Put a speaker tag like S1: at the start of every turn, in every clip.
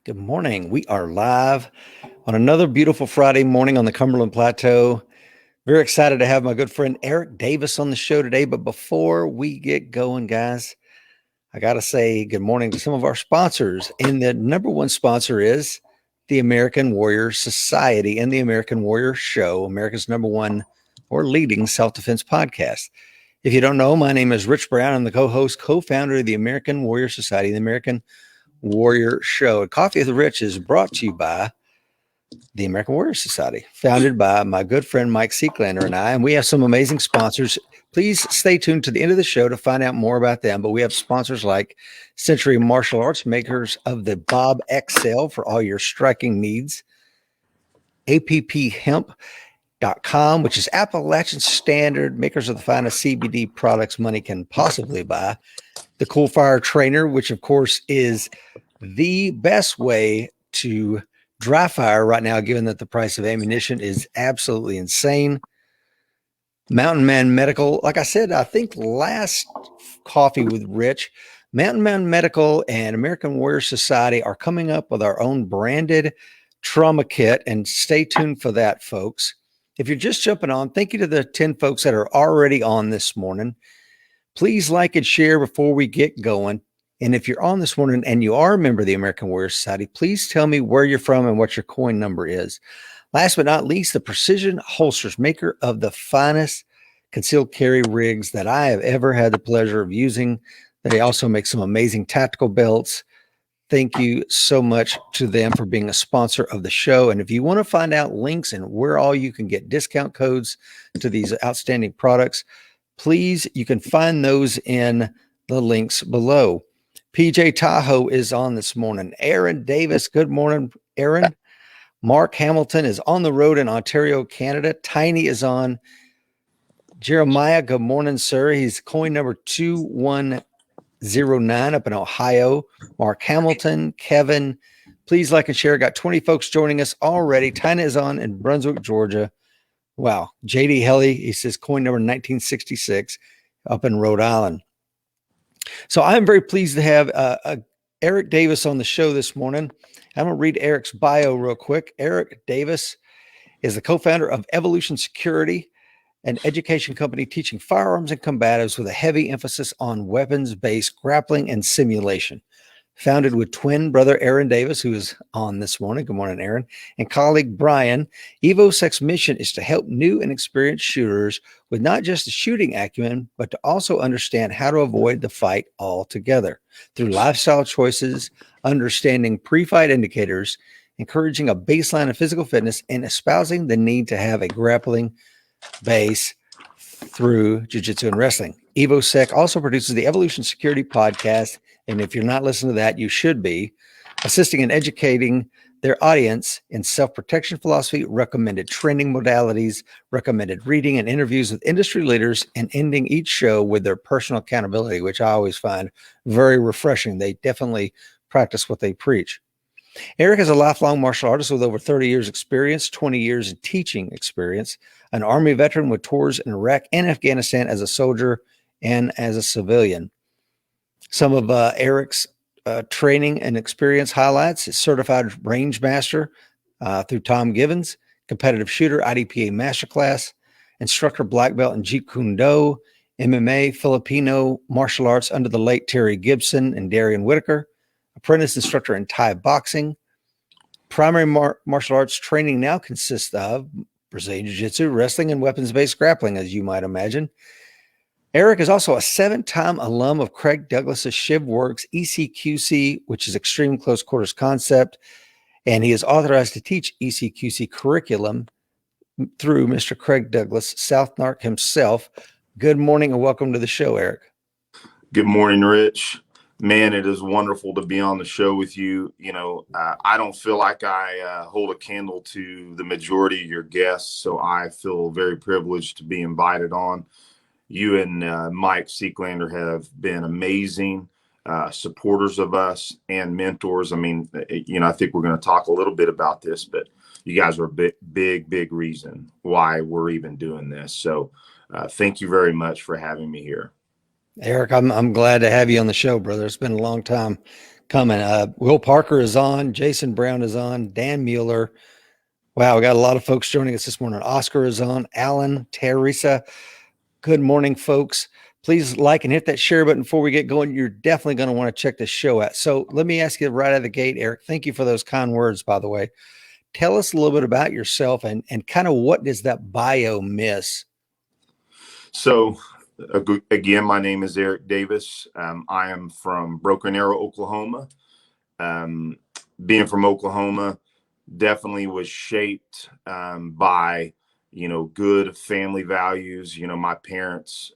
S1: Good morning. We are live on another beautiful Friday morning on the Cumberland Plateau. Very excited to have my good friend Eric Davis on the show today. But before we get going, guys, I got to say good morning to some of our sponsors. And the number one sponsor is the American Warrior Society and the American Warrior Show, America's number one or leading self-defense podcast. If you don't know, my name is Rich Brown. I'm the co-host, co-founder of the American Warrior Society, the American Warrior Show. Coffee of the Rich is brought to you by the American Warrior Society, founded by my good friend Mike Seeklander and I. And we have some amazing sponsors. Please stay tuned to the end of the show to find out more about them. But we have sponsors like Century Martial Arts, makers of the Bob XL for all your striking needs, APPHemp.com, which is Appalachian Standard, makers of the finest CBD products money can possibly buy. The Cool Fire Trainer, which of course is the best way to dry fire right now, given that the price of ammunition is absolutely insane. Mountain Man Medical, like I said, I think last coffee with Rich, Mountain Man Medical and American Warrior Society are coming up with our own branded trauma kit, and stay tuned for that, folks. If you're just jumping on, thank you to the 10 folks that are already on this morning. Please like and share before we get going. And if you're on this morning and you are a member of the American Warrior Society, please tell me where you're from and what your coin number is. Last but not least, the Precision Holsters, maker of the finest concealed carry rigs that I have ever had the pleasure of using. They also make some amazing tactical belts. Thank you so much to them for being a sponsor of the show. And if you want to find out links and where all you can get discount codes to these outstanding products, please, you can find those in the links below. PJ Tahoe is on this morning. Aaron Davis, good morning, Aaron. Mark Hamilton is on the road in Ontario, Canada. Tiny is on. Jeremiah, good morning, sir. He's coin number 2109 up in Ohio. Mark Hamilton, Kevin, please like and share. Got 20 folks joining us already. Tiny is on in Brunswick, Georgia. Wow. JD Helly, he says coin number 1966 up in Rhode Island. So I'm very pleased to have Eric Davis on the show this morning. I'm going to read Eric's bio real quick. Eric Davis is the co-founder of Evolution Security, an education company teaching firearms and combatives with a heavy emphasis on weapons-based grappling and simulation. Founded with twin brother Aaron Davis, who is on this morning. Good morning, Aaron. And colleague Brian, EvoSec's mission is to help new and experienced shooters with not just the shooting acumen, but to also understand how to avoid the fight altogether through lifestyle choices, understanding pre-fight indicators, encouraging a baseline of physical fitness, and espousing the need to have a grappling base through Jiu-Jitsu and Wrestling. EvoSec also produces the Evolution Security podcast. And if you're not listening to that, you should be, assisting and educating their audience in self-protection philosophy, recommended training modalities, recommended reading and interviews with industry leaders, and ending each show with their personal accountability, which I always find very refreshing. They definitely practice what they preach. Eric is a lifelong martial artist with over 30 years experience, 20 years in teaching experience, an Army veteran with tours in Iraq and Afghanistan as a soldier and as a civilian. Some of Eric's training and experience highlights is certified range master through Tom Givens, competitive shooter, IDPA masterclass, instructor black belt in Jeet Kune Do, MMA, Filipino martial arts under the late Terry Gibson and Darian Whitaker, apprentice instructor in Thai boxing. Primary martial arts training now consists of Brazilian Jiu-Jitsu, wrestling, and weapons-based grappling, as you might imagine. Eric is also a 7-time alum of Craig Douglas's ShivWorks ECQC, which is Extreme Close Quarters Concept, and he is authorized to teach ECQC curriculum through Mr. Craig Douglas, South Narc himself. Good morning and welcome to the show, Eric.
S2: Good morning, Rich. Man, it is wonderful to be on the show with you. You know, I don't feel like I hold a candle to the majority of your guests, so I feel very privileged to be invited on. You and Mike Seeklander have been amazing supporters of us and mentors. I mean, you know, I think we're going to talk a little bit about this, but you guys are a big reason why we're even doing this. So thank you very much for having me here.
S1: Eric, I'm glad to have you on the show, brother. It's been a long time coming. Will Parker is on. Jason Brown is on. Dan Mueller. Wow, we got a lot of folks joining us this morning. Oscar is on. Alan, Teresa. Good morning, folks. Please like and hit that share button before we get going. You're definitely going to want to check the show out. So let me ask you right out of the gate, Eric. Thank you for those kind words, by the way. Tell us a little bit about yourself and kind of what does that bio miss?
S2: So, again, my name is Eric Davis. I am from Broken Arrow, Oklahoma. Being from Oklahoma definitely was shaped by, good family values. My parents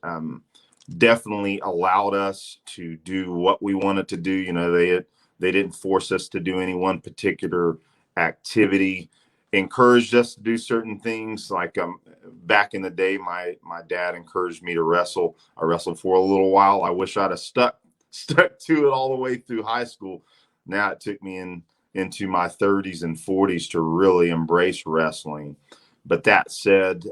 S2: definitely allowed us to do what we wanted to do. They didn't force us to do any one particular activity, encouraged us to do certain things. Like back in the day, my dad encouraged me to wrestle. I wrestled for a little while. I wish I'd have stuck to it all the way through high school. Now it took me into my 30s and 40s to really embrace wrestling. But that said,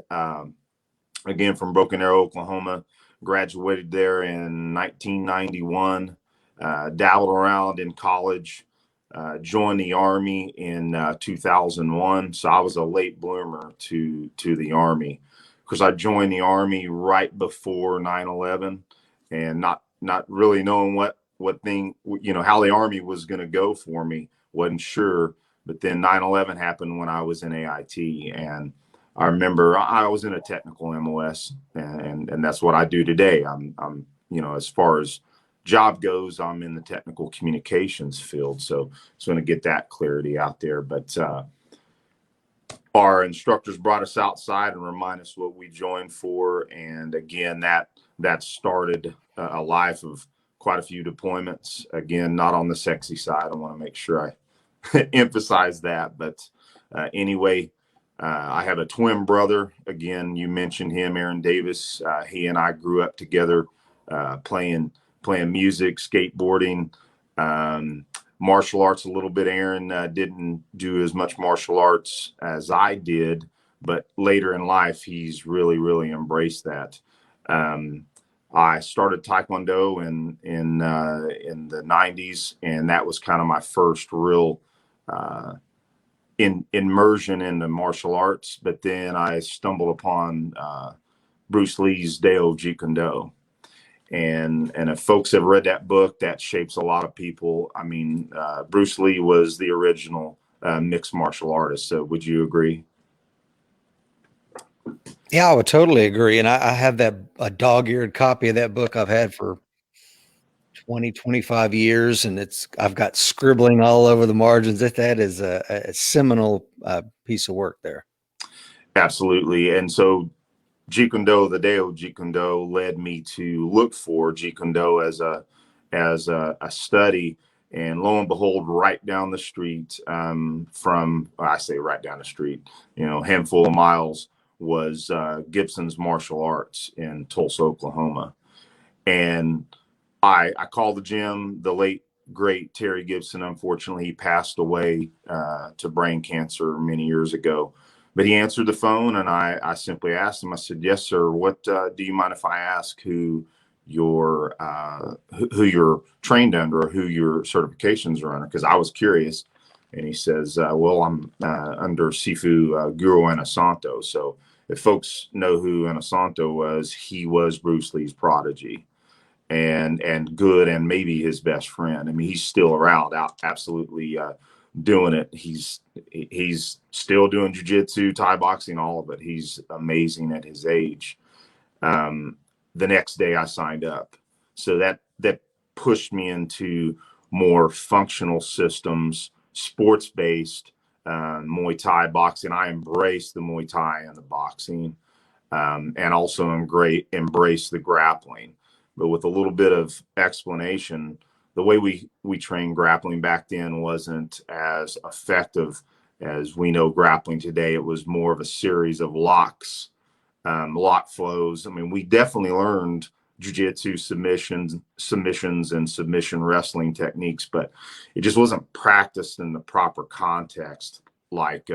S2: again, from Broken Arrow, Oklahoma, graduated there in 1991, dabbled around in college, joined the Army in 2001. So I was a late bloomer to the Army, because I joined the Army right before 9/11, and not really knowing what thing, how the Army was going to go for me. Wasn't sure. But then 9/11 happened when I was in AIT, and I remember I was in a technical MOS, and that's what I do today. I'm as far as job goes, I'm in the technical communications field. So just want to get that clarity out there. But our instructors brought us outside and remind us what we joined for. And again, that started a life of quite a few deployments. Again, not on the sexy side. I want to make sure I emphasize that. But anyway, I have a twin brother. Again, you mentioned him, Aaron Davis. He and I grew up together, playing music, skateboarding, martial arts a little bit. Aaron didn't do as much martial arts as I did, but later in life, he's really, really embraced that. I started Taekwondo in the 90s, and that was kind of my first real immersion into martial arts. But then I stumbled upon Bruce Lee's Deo Jeet Kune Do. And if folks have read that book, that shapes a lot of people. I mean, Bruce Lee was the original mixed martial artist. So would you agree?
S1: Yeah, I would totally agree. And I have a dog-eared copy of that book I've had for 20, 25 years. And I've got scribbling all over the margins. That is a seminal piece of work there.
S2: Absolutely. And so Jeet Kune Do, the Deo Jeet Kune Do, led me to look for Jeet Kune Do as a study. And lo and behold, right down the street I say right down the street, handful of miles, was Gibson's Martial Arts in Tulsa, Oklahoma. And I called the gym. The late, great Terry Gibson, unfortunately, he passed away to brain cancer many years ago. But he answered the phone, and I simply asked him, I said, "Yes, sir. What do you mind if I ask who you're trained under, or who your certifications are under?" Because I was curious. And he says, "Well, I'm under Sifu Guru Inosanto." So if folks know who Inosanto was, he was Bruce Lee's prodigy, and good, and maybe his best friend. I mean, he's still around, absolutely doing it. He's still doing jiu-jitsu, Thai boxing, all of it. He's amazing at his age. The next day I signed up. So that pushed me into more functional systems, sports-based, Muay Thai boxing. I embraced the Muay Thai and the boxing, and also embrace the grappling. But with a little bit of explanation, the way we trained grappling back then wasn't as effective as we know grappling today. It was more of a series of locks, lock flows. I mean, we definitely learned jiu-jitsu submissions, and submission wrestling techniques, but it just wasn't practiced in the proper context like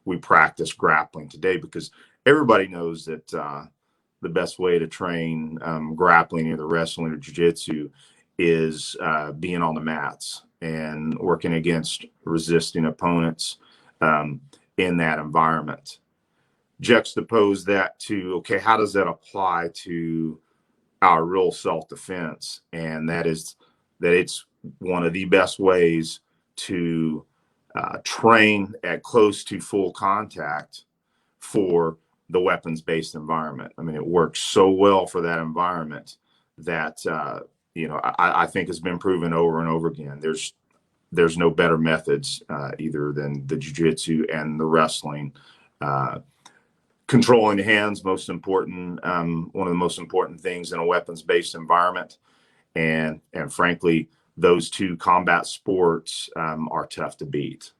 S2: we practice grappling today, because everybody knows that the best way to train grappling, either wrestling or jiu-jitsu, is being on the mats. and working against resisting opponents in that environment. Juxtapose that to, okay, how does that apply to our real self-defense? And that is that it's one of the best ways to train at close to full contact for the weapons-based environment. I mean, it works so well for that environment that I think has been proven over and over again. There's no better methods either than the jiu-jitsu and the wrestling. Controlling the hands, most important, one of the most important things in a weapons-based environment. And frankly, those two combat sports are tough to beat.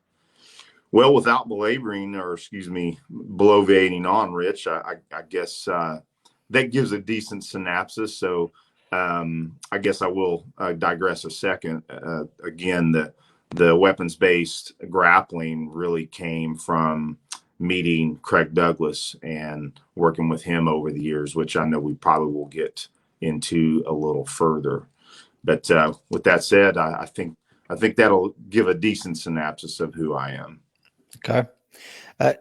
S2: Well, without belaboring, or bloviating on, Rich, I guess that gives a decent synopsis. So I guess I will digress a second. Again, the weapons-based grappling really came from meeting Craig Douglas and working with him over the years, which I know we probably will get into a little further. But with that said, I think that'll give a decent synopsis of who I am.
S1: Okay.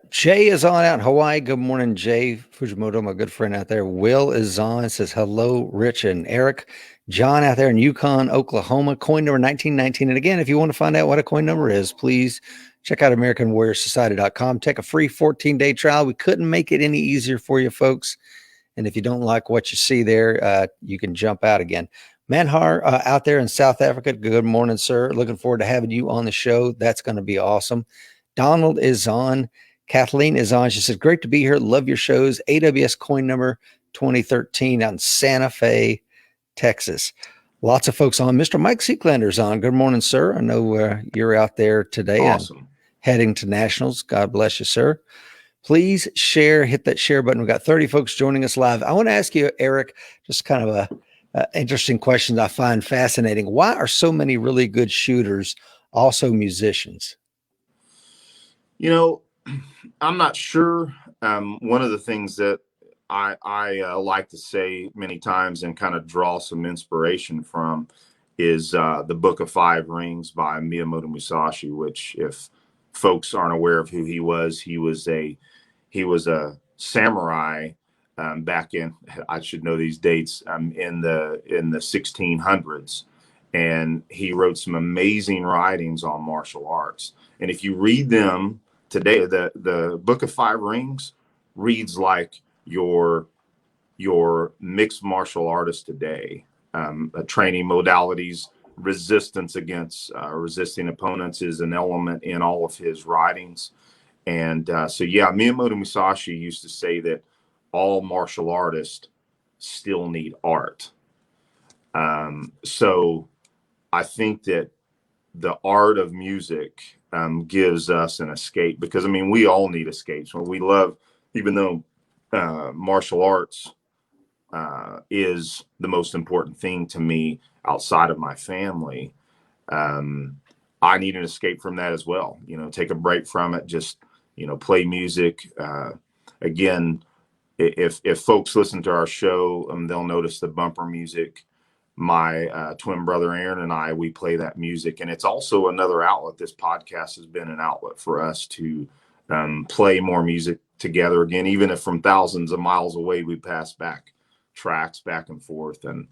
S1: Jay is on out in Hawaii. Good morning, Jay Fujimoto, my good friend out there. Will is on, says hello, Rich and Eric. John out there in Yukon, Oklahoma, coin number 1919. And again, if you want to find out what a coin number is, please check out AmericanWarriorSociety.com. Take a free 14-day trial. We couldn't make it any easier for you folks. And if you don't like what you see there, you can jump out again. Manhar out there in South Africa. Good morning, sir. Looking forward to having you on the show. That's going to be awesome. Donald is on. Kathleen is on. She says, great to be here. Love your shows. AWS coin number 2013 out in Santa Fe, Texas. Lots of folks on. Mr. Mike Seeklander's on. Good morning, sir. I know you're out there today.
S2: Awesome.
S1: Heading to nationals. God bless you, sir. Please share, hit that share button. We've got 30 folks joining us live. I want to ask you, Eric, just kind of a interesting question I find fascinating. Why are so many really good shooters also musicians?
S2: I'm not sure. One of the things that I like to say many times and kind of draw some inspiration from is the Book of Five Rings by Miyamoto Musashi, which, if folks aren't aware of who he was a samurai back in, I should know these dates, in the 1600s. And he wrote some amazing writings on martial arts. And if you read them today, the Book of Five Rings reads like your mixed martial artist today. Training modalities, resistance against resisting opponents is an element in all of his writings. And Miyamoto Musashi used to say that all martial artists still need art. So I think that the art of music gives us an escape, because we all need escapes. We love, even though martial arts is the most important thing to me outside of my family, I need an escape from that as well. Take a break from it, just play music. Again, if folks listen to our show, they'll notice the bumper music. My twin brother Aaron and I, we play that music, and it's also another outlet. This podcast has been an outlet for us to play more music together again, even if from thousands of miles away we pass back tracks back and forth. And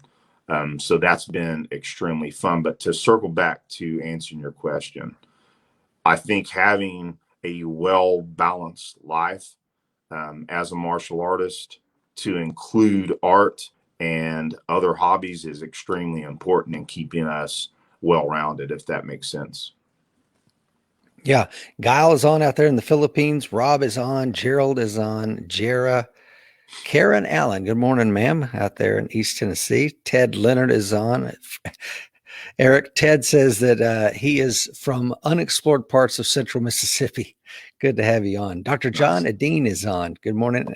S2: so that's been extremely fun. But to circle back to answering your question, I think having a well-balanced life as a martial artist, to include art and other hobbies, is extremely important in keeping us well-rounded, if that makes sense.
S1: Yeah. Guile is on out there in the Philippines. Rob is on. Gerald is on. Jera. Karen Allen. Good morning, ma'am, out there in East Tennessee. Ted Leonard is on. Eric, Ted says that he is from unexplored parts of central Mississippi. Good to have you on. Dr. John Adine is on. Good morning.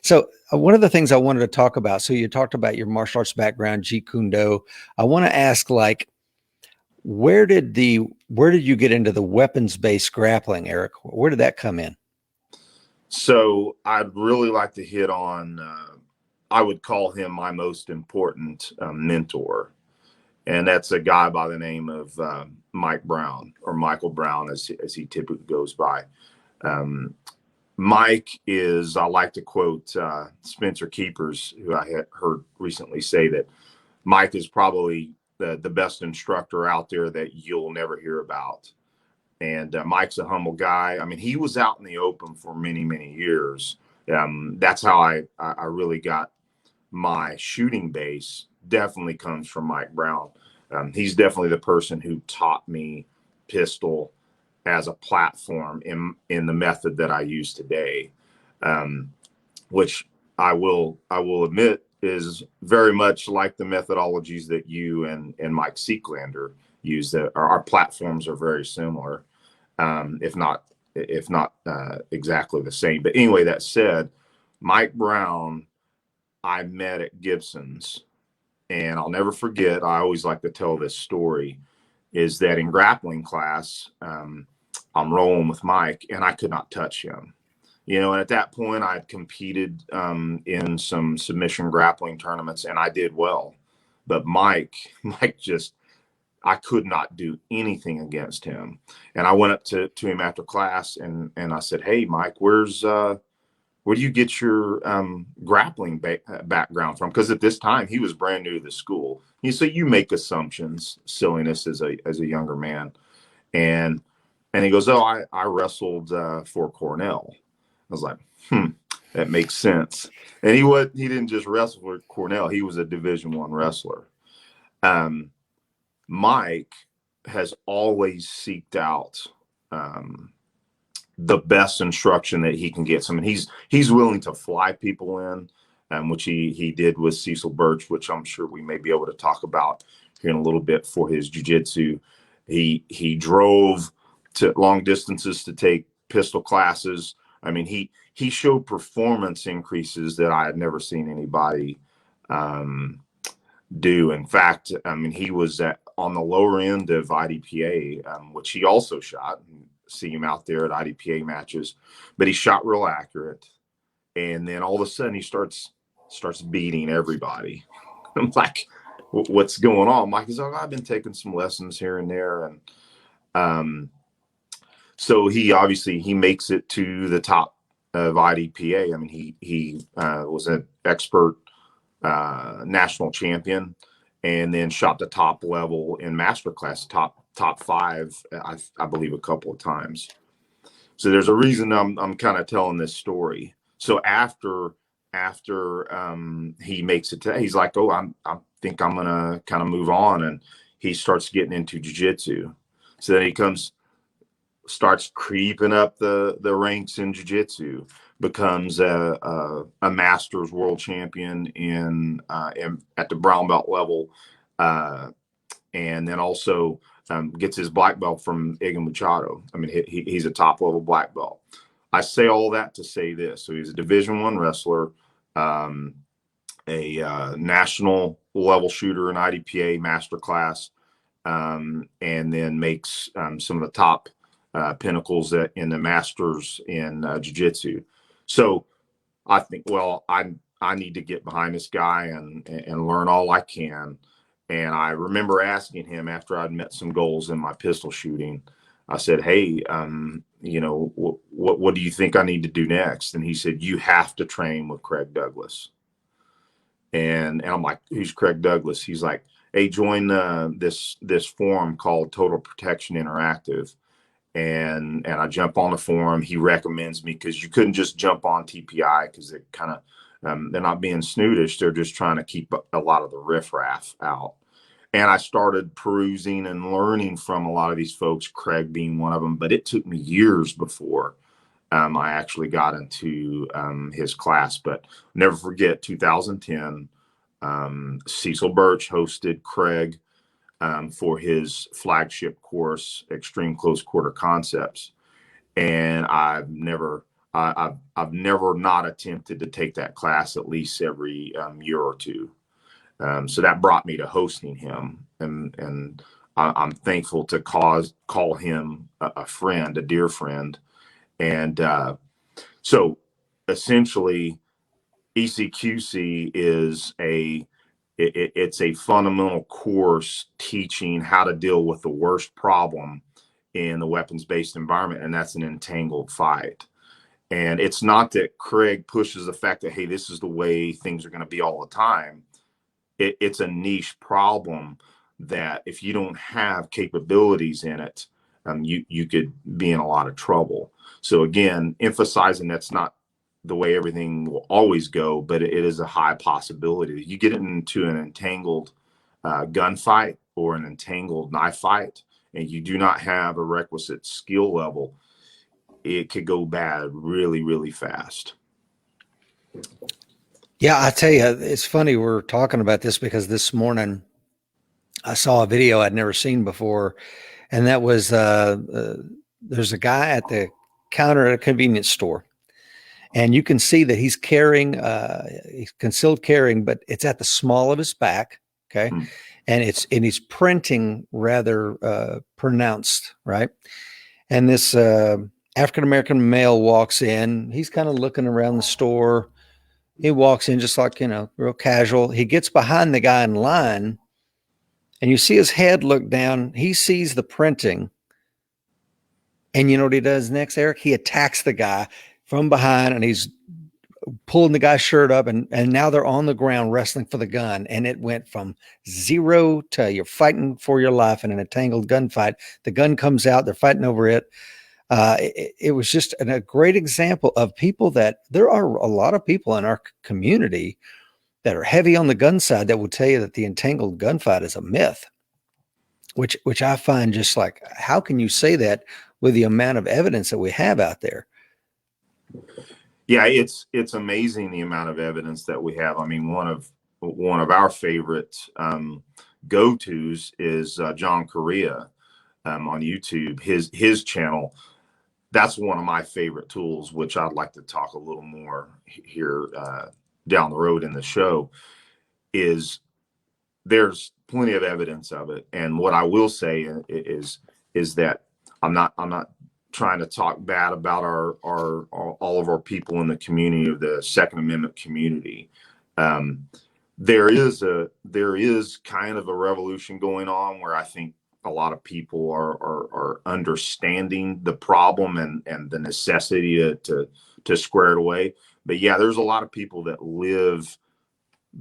S1: So one of the things I wanted to talk about, so you talked about your martial arts background, Jeet Kune Do. I want to ask, where did you get into the weapons-based grappling, Eric? Where did that come in?
S2: So I'd really like to hit on, I would call him my most important mentor. And that's a guy by the name of Mike Brown, or Michael Brown, as he typically goes by. Mike is, I like to quote Spencer Keepers, who I had heard recently say that Mike is probably the best instructor out there that you'll never hear about. And Mike's a humble guy. I mean, he was out in the open for many, many years. That's how I really got my shooting base. Definitely comes from Mike Brown. He's definitely the person who taught me pistol as a platform in the method that I use today, which I will admit is very much like the methodologies that you and Mike Seeklander use. That our platforms are very similar, if not exactly the same. But anyway, that said, Mike Brown, I met at Gibson's, and I'll never forget. I always like to tell this story. Is that in grappling class, I'm rolling with Mike, and I could not touch him. And at that point, I'd competed in some submission grappling tournaments, and I did well. But Mike just, I could not do anything against him. And I went up to him after class, and I said, "Hey, Mike, where do you get your grappling background from?" Because at this time, he was brand new to the school. So you make assumptions, silliness as a younger man. And he goes, "Oh, I wrestled for Cornell." I was like, that makes sense. And he didn't just wrestle for Cornell. He was a Division I wrestler. Mike has always seeked out the best instruction that he can get. I mean, he's willing to fly people in, which he did with Cecil Birch, which I'm sure we may be able to talk about here in a little bit for his jiu-jitsu. He drove to long distances to take pistol classes. I mean, he showed performance increases that I had never seen anybody do. In fact, I mean, he was on the lower end of IDPA, which he also shot. See him out there at IDPA matches, but he shot real accurate. And then all of a sudden he starts beating everybody. I'm like, what's going on? Mike is like, I've been taking some lessons here and there. And so he makes it to the top of IDPA. I mean, he was an expert national champion, and then shot the top level in masterclass, top 5, I believe, a couple of times. So there's a reason I'm kind of telling this story. So after he makes it to, he's like, "Oh, I think I'm gonna kind of move on," and he starts getting into jiu-jitsu. So then he starts creeping up the ranks in jiu-jitsu, becomes a masters world champion at the brown belt level, and then also gets his black belt from Egan Machado. I mean, he's a top level black belt. I say all that to say this. So he's a Division I wrestler, a national level shooter in IDPA masterclass, and then makes some of the top pinnacles in the masters in jiu-jitsu. So I think, well, I need to get behind this guy and learn all I can. And I remember asking him after I'd met some goals in my pistol shooting. I said, "Hey, what do you think I need to do next?" And he said, "You have to train with Craig Douglas." And I'm like, "Who's Craig Douglas?" He's like, "Hey, join this forum called Total Protection Interactive." And I jump on the forum. He recommends me, because you couldn't just jump on TPI, because it kind of they're not being snootish. They're just trying to keep a lot of the riffraff out. And I started perusing and learning from a lot of these folks, Craig being one of them. But it took me years before I actually got into his class. But never forget, 2010, Cecil Birch hosted Craig for his flagship course, Extreme Close Quarter Concepts. And I've never not attempted to take that class at least every year or two. So that brought me to hosting him, and I'm thankful to call him a friend, a dear friend. And so essentially, ECQC is a it's a fundamental course teaching how to deal with the worst problem in the weapons-based environment, and that's an entangled fight. And it's not that Craig pushes the fact that, hey, this is the way things are going to be all the time. It's a niche problem that if you don't have capabilities in it, you could be in a lot of trouble. So again, emphasizing that's not the way everything will always go, but it is a high possibility. You get into an entangled gunfight or an entangled knife fight, and you do not have a requisite skill level, it could go bad really, really fast.
S1: Yeah, I tell you, it's funny we're talking about this because this morning I saw a video I'd never seen before, and that was there's a guy at the counter at a convenience store, and you can see that he's carrying, he's concealed carrying, but it's at the small of his back. Okay. And he's printing rather pronounced, right? And this African-American male walks in. He's kind of looking around the store. He walks in just like, real casual. He gets behind the guy in line, and you see his head look down. He sees the printing. And you know what he does next, Eric? He attacks the guy from behind, and he's pulling the guy's shirt up, and now they're on the ground wrestling for the gun. And it went from 0 to you're fighting for your life in an entangled gunfight. The gun comes out, they're fighting over it. It was just a great example of people that there are a lot of people in our community that are heavy on the gun side that will tell you that the entangled gunfight is a myth, which I find just like, how can you say that with the amount of evidence that we have out there?
S2: Yeah, it's amazing the amount of evidence that we have. I mean, one of our favorite go-tos is John Correa on YouTube. His channel, that's one of my favorite tools, which I'd like to talk a little more here down the road in the show. Is there's plenty of evidence of it, and what I will say is that I'm not trying to talk bad about our all of our people in the community of the Second Amendment community. There is kind of a revolution going on where I think a lot of people are understanding the problem and the necessity to square it away. But yeah, there's a lot of people that live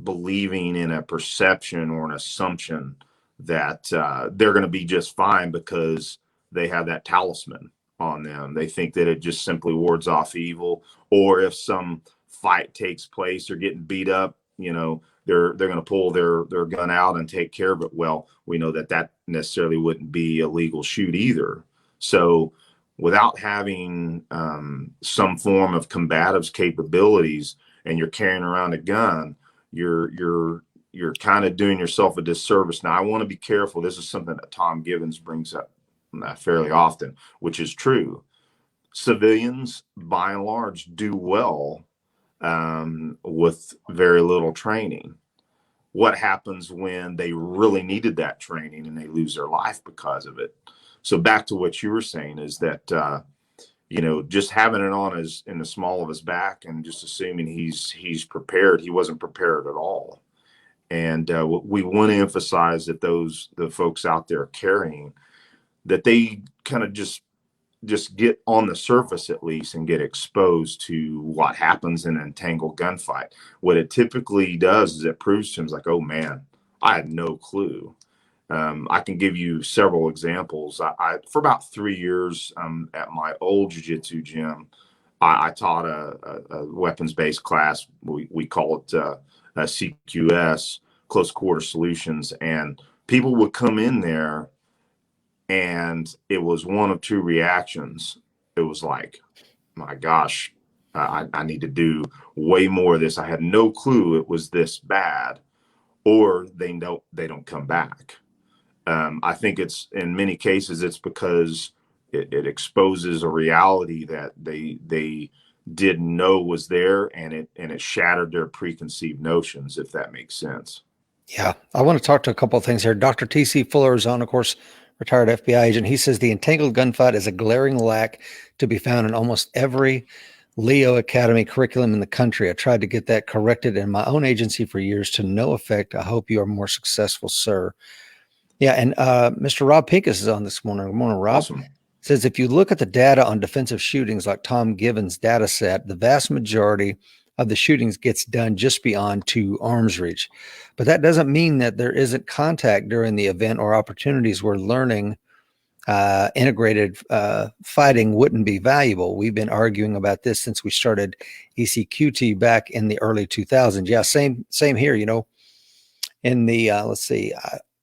S2: believing in a perception or an assumption that they're going to be just fine because they have that talisman on them. They think that it just simply wards off evil, or if some fight takes place or getting beat up, they're going to pull their gun out and take care of it. Well, we know that necessarily wouldn't be a legal shoot either. So without having some form of combatives capabilities, and you're carrying around a gun, you're kind of doing yourself a disservice. Now, I want to be careful. This is something that Tom Givens brings up fairly often, which is true. Civilians, by and large, do well with very little training. What happens when they really needed that training and they lose their life because of it? So back to what you were saying is that, just having it on in the small of his back and just assuming he's prepared, he wasn't prepared at all. And we want to emphasize that the folks out there carrying, that they kind of just get on the surface at least and get exposed to what happens in an entangled gunfight. What it typically does is it proves to him, like, oh man, I had no clue. I can give you several examples. I for about 3 years at my old jiu-jitsu gym, I taught a weapons-based class. We call it a CQS, close quarter solutions, and people would come in there, and it was one of two reactions. It was like, my gosh, I need to do way more of this. I had no clue it was this bad. Or they don't come back. I think it's, in many cases, it's because it exposes a reality that they didn't know was there, and it shattered their preconceived notions, if that makes sense.
S1: Yeah, I want to talk to a couple of things here. Dr. T.C. Fuller is on, of course, retired FBI agent. He says the entangled gunfight is a glaring lack to be found in almost every Leo Academy curriculum in the country. I tried to get that corrected in my own agency for years to no effect. I hope you are more successful, sir. Yeah, and Mr. Rob Pincus is on this morning. Good morning, Rob.
S2: Awesome.
S1: Says if you look at the data on defensive shootings like Tom Given's data set, the vast majority of the shootings gets done just beyond 2 arms reach. But that doesn't mean that there isn't contact during the event or opportunities where learning integrated fighting wouldn't be valuable. We've been arguing about this since we started ECQT back in the early 2000s. Yeah, same here. You know, in the let's see,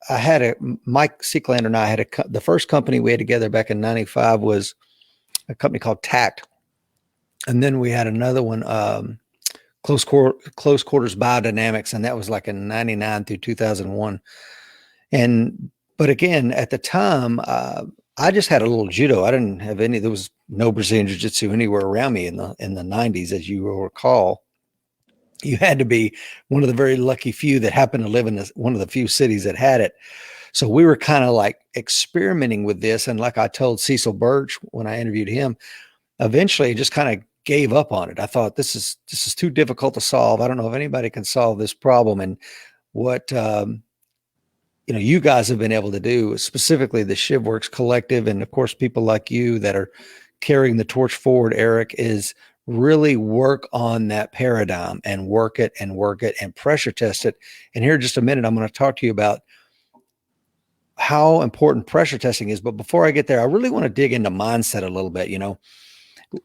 S1: I had a Mike Seeklander and I had the first company we had together back in '95 was a company called Tact, and then we had another one, close quarters biodynamics, and that was like in '99 through 2001. But again, at the time, I just had a little judo. I didn't have any. There was no Brazilian jiu-jitsu anywhere around me in the '90s, as you will recall. You had to be one of the very lucky few that happened to live in one of the few cities that had it. So we were kind of like experimenting with this. And like I told Cecil Birch when I interviewed him, eventually I just kind of gave up on it. I thought this is too difficult to solve. I don't know if anybody can solve this problem. And what you guys have been able to do, specifically the ShivWorks Collective, and of course people like you that are carrying the torch forward, Eric, is really work on that paradigm and work it and pressure test it. And here in just a minute, I'm going to talk to you about how important pressure testing is. But before I get there, I really want to dig into mindset a little bit.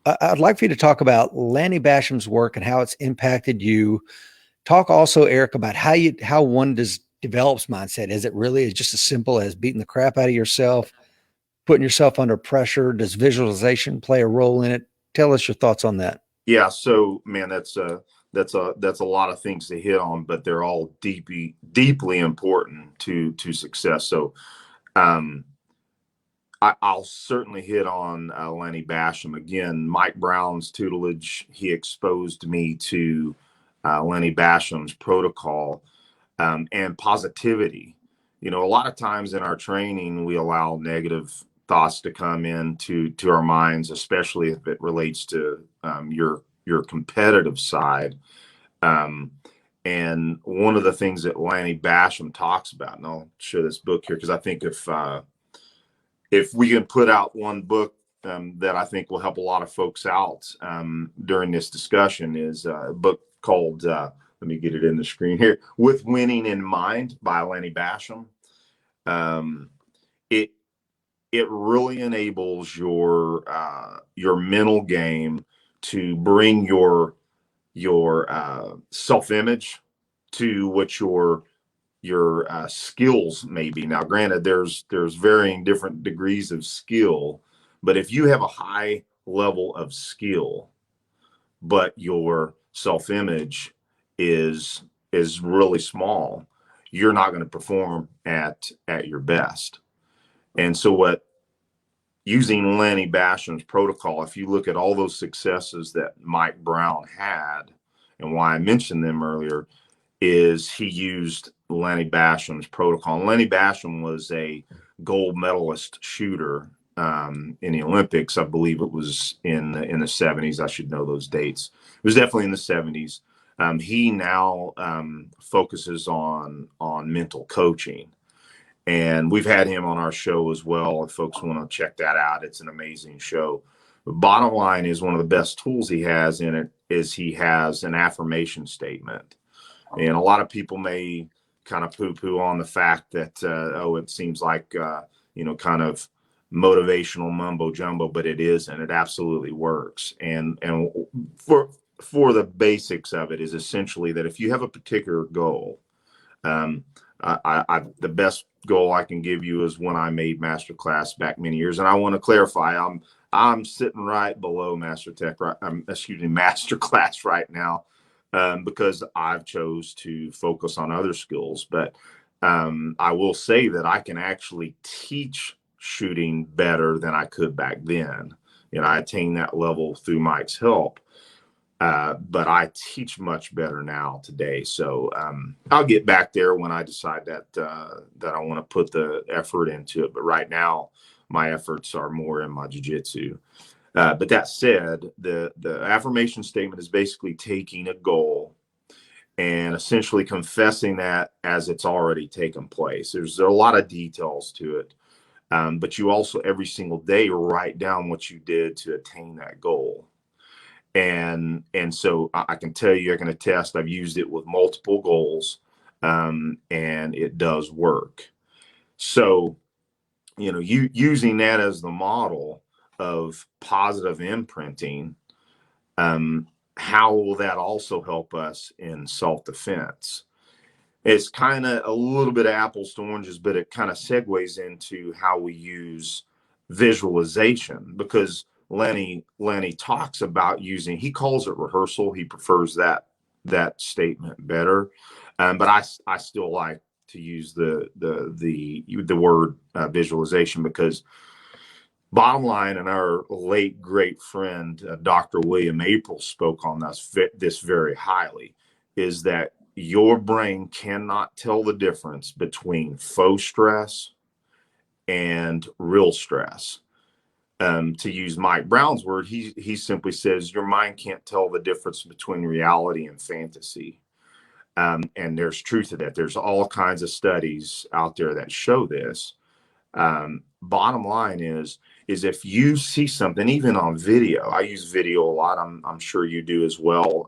S1: I'd like for you to talk about Lanny Basham's work and how it's impacted you. Talk also, Eric, about how one develops mindset. Is it really just as simple as beating the crap out of yourself, putting yourself under pressure? Does visualization play a role in it? Tell us your thoughts on that.
S2: Yeah. So, man, that's a lot of things to hit on, but they're all deeply important to success. So, I'll certainly hit on Lanny Basham again. Mike Brown's tutelage. He exposed me to Lanny Basham's protocol and positivity. A lot of times in our training, we allow negative thoughts to come into our minds, especially if it relates to your competitive side. And one of the things that Lanny Basham talks about, and I'll show this book here because I think if we can put out one book that I think will help a lot of folks out during this discussion, is a book called let me get it in the screen here, With Winning in Mind by Lanny Basham. It really enables your mental game to bring your self-image to what your skills may be. Now, granted, there's varying different degrees of skill, but if you have a high level of skill, but your self-image is really small, you're not going to perform at your best. And so using Lanny Basham's protocol, if you look at all those successes that Mike Brown had, and why I mentioned them earlier, is he used Lanny Basham's protocol. And Lanny Basham was a gold medalist shooter in the Olympics. I believe it was in the 70s. I should know those dates. It was definitely in the 70s. He now focuses on mental coaching. And we've had him on our show as well. If folks want to check that out, it's an amazing show. The bottom line is, one of the best tools he has in it is he has an affirmation statement. And a lot of people may kind of poo-poo on the fact that, it seems like, kind of motivational mumbo jumbo, but it isn't. It absolutely works. And for the basics of it is essentially that if you have a particular goal, the best goal I can give you is when I made Masterclass back many years. And I want to clarify, I'm sitting right below Masterclass right now, because I've chose to focus on other skills. But I will say that I can actually teach shooting better than I could back then. I attained that level through Mike's help. But I teach much better now today. So I'll get back there when I decide that I want to put the effort into it. But right now, my efforts are more in my jiu-jitsu. But that said, the affirmation statement is basically taking a goal and essentially confessing that as it's already taken place. There's a lot of details to it. But you also every single day write down what you did to attain that goal. And so I can tell you, I can attest, I've used it with multiple goals, and it does work. So, using that as the model of positive imprinting, how will that also help us in self-defense? It's kind of a little bit of apples to oranges, but it kind of segues into how we use visualization, because Lenny talks about using, he calls it rehearsal. He prefers that statement better. But I still like to use the word visualization, because bottom line, and our late great friend, Dr. William April, spoke on this very highly, is that your brain cannot tell the difference between faux stress and real stress. To use Mike Brown's word, he simply says your mind can't tell the difference between reality and fantasy. And there's truth to that. There's all kinds of studies out there that show this. Bottom line is if you see something, even on video, I use video a lot. I'm sure you do as well,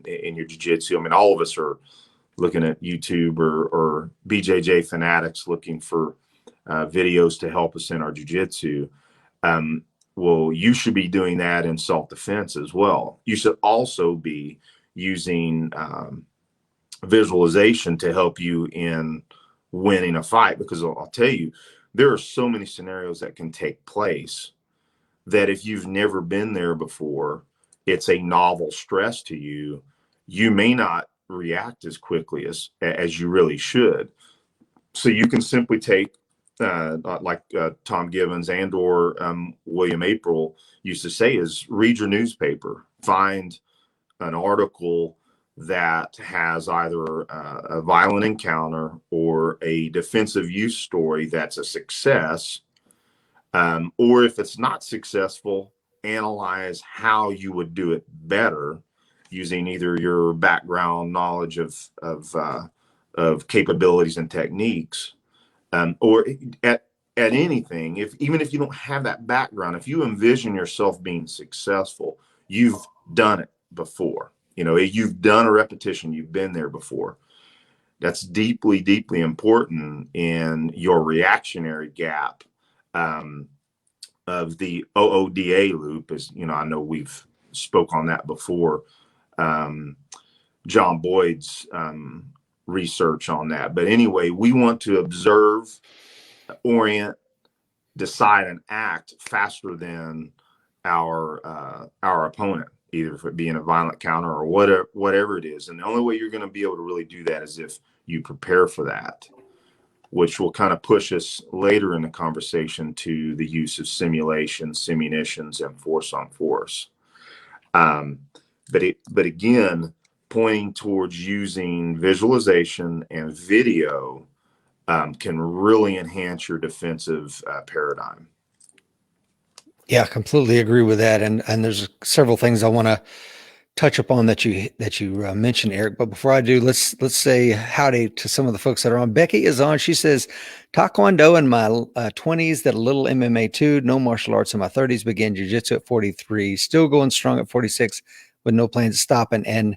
S2: in your jiu-jitsu. I mean, all of us are looking at YouTube or BJJ fanatics looking for videos to help us in our jiu-jitsu. Well, you should be doing that in self-defense as well. You should also be using visualization to help you in winning a fight, because I'll tell you, there are so many scenarios that can take place that if you've never been there before, it's a novel stress to you. You may not react as quickly as you really should. So you can simply take, like Tom Givens or William April used to say, is read your newspaper, find an article that has either a violent encounter or a defensive use story that's a success, or if it's not successful, analyze how you would do it better using either your background knowledge of capabilities and techniques, or at anything. Even if you don't have that background, if you envision yourself being successful, you've done it before. You've done a repetition, you've been there before. That's deeply, deeply important in your reactionary gap, of the OODA loop. As I know we've spoke on that before. John Boyd's research on that. But anyway, we want to observe, orient, decide, and act faster than our opponent, either if it being a violent counter or whatever it is. And the only way you're going to be able to really do that is if you prepare for that, which will kind of push us later in the conversation to the use of simulations, simunitions, and force on force. But again, pointing towards using visualization and video can really enhance your defensive paradigm.
S1: Yeah, completely agree with that. And there's several things I want to touch upon that you mentioned, Eric. But before I do, let's say howdy to some of the folks that are on. Becky is on. She says, Taekwondo in my 20s, that a little MMA too, no martial arts in my 30s, began jiu-jitsu at 43, still going strong at 46 with no plans of stopping. And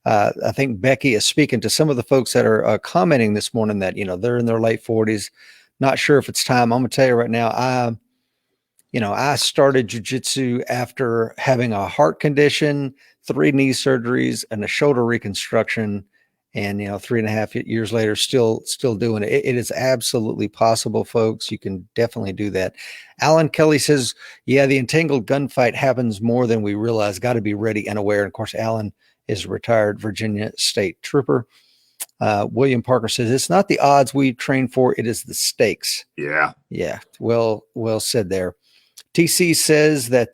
S1: I think Becky is speaking to some of the folks that are commenting this morning that, they're in their late 40s. Not sure if it's time. I'm going to tell you right now, I started jiu-jitsu after having a heart condition, 3 knee surgeries, and a shoulder reconstruction. And, 3.5 years later, still doing it. It is absolutely possible, folks. You can definitely do that. Alan Kelly says, yeah, the entangled gunfight happens more than we realize. Got to be ready and aware. And of course, Alan is a retired Virginia State Trooper. William Parker says, it's not the odds we train for, it is the stakes.
S2: Yeah.
S1: Yeah. Well said there. TC says that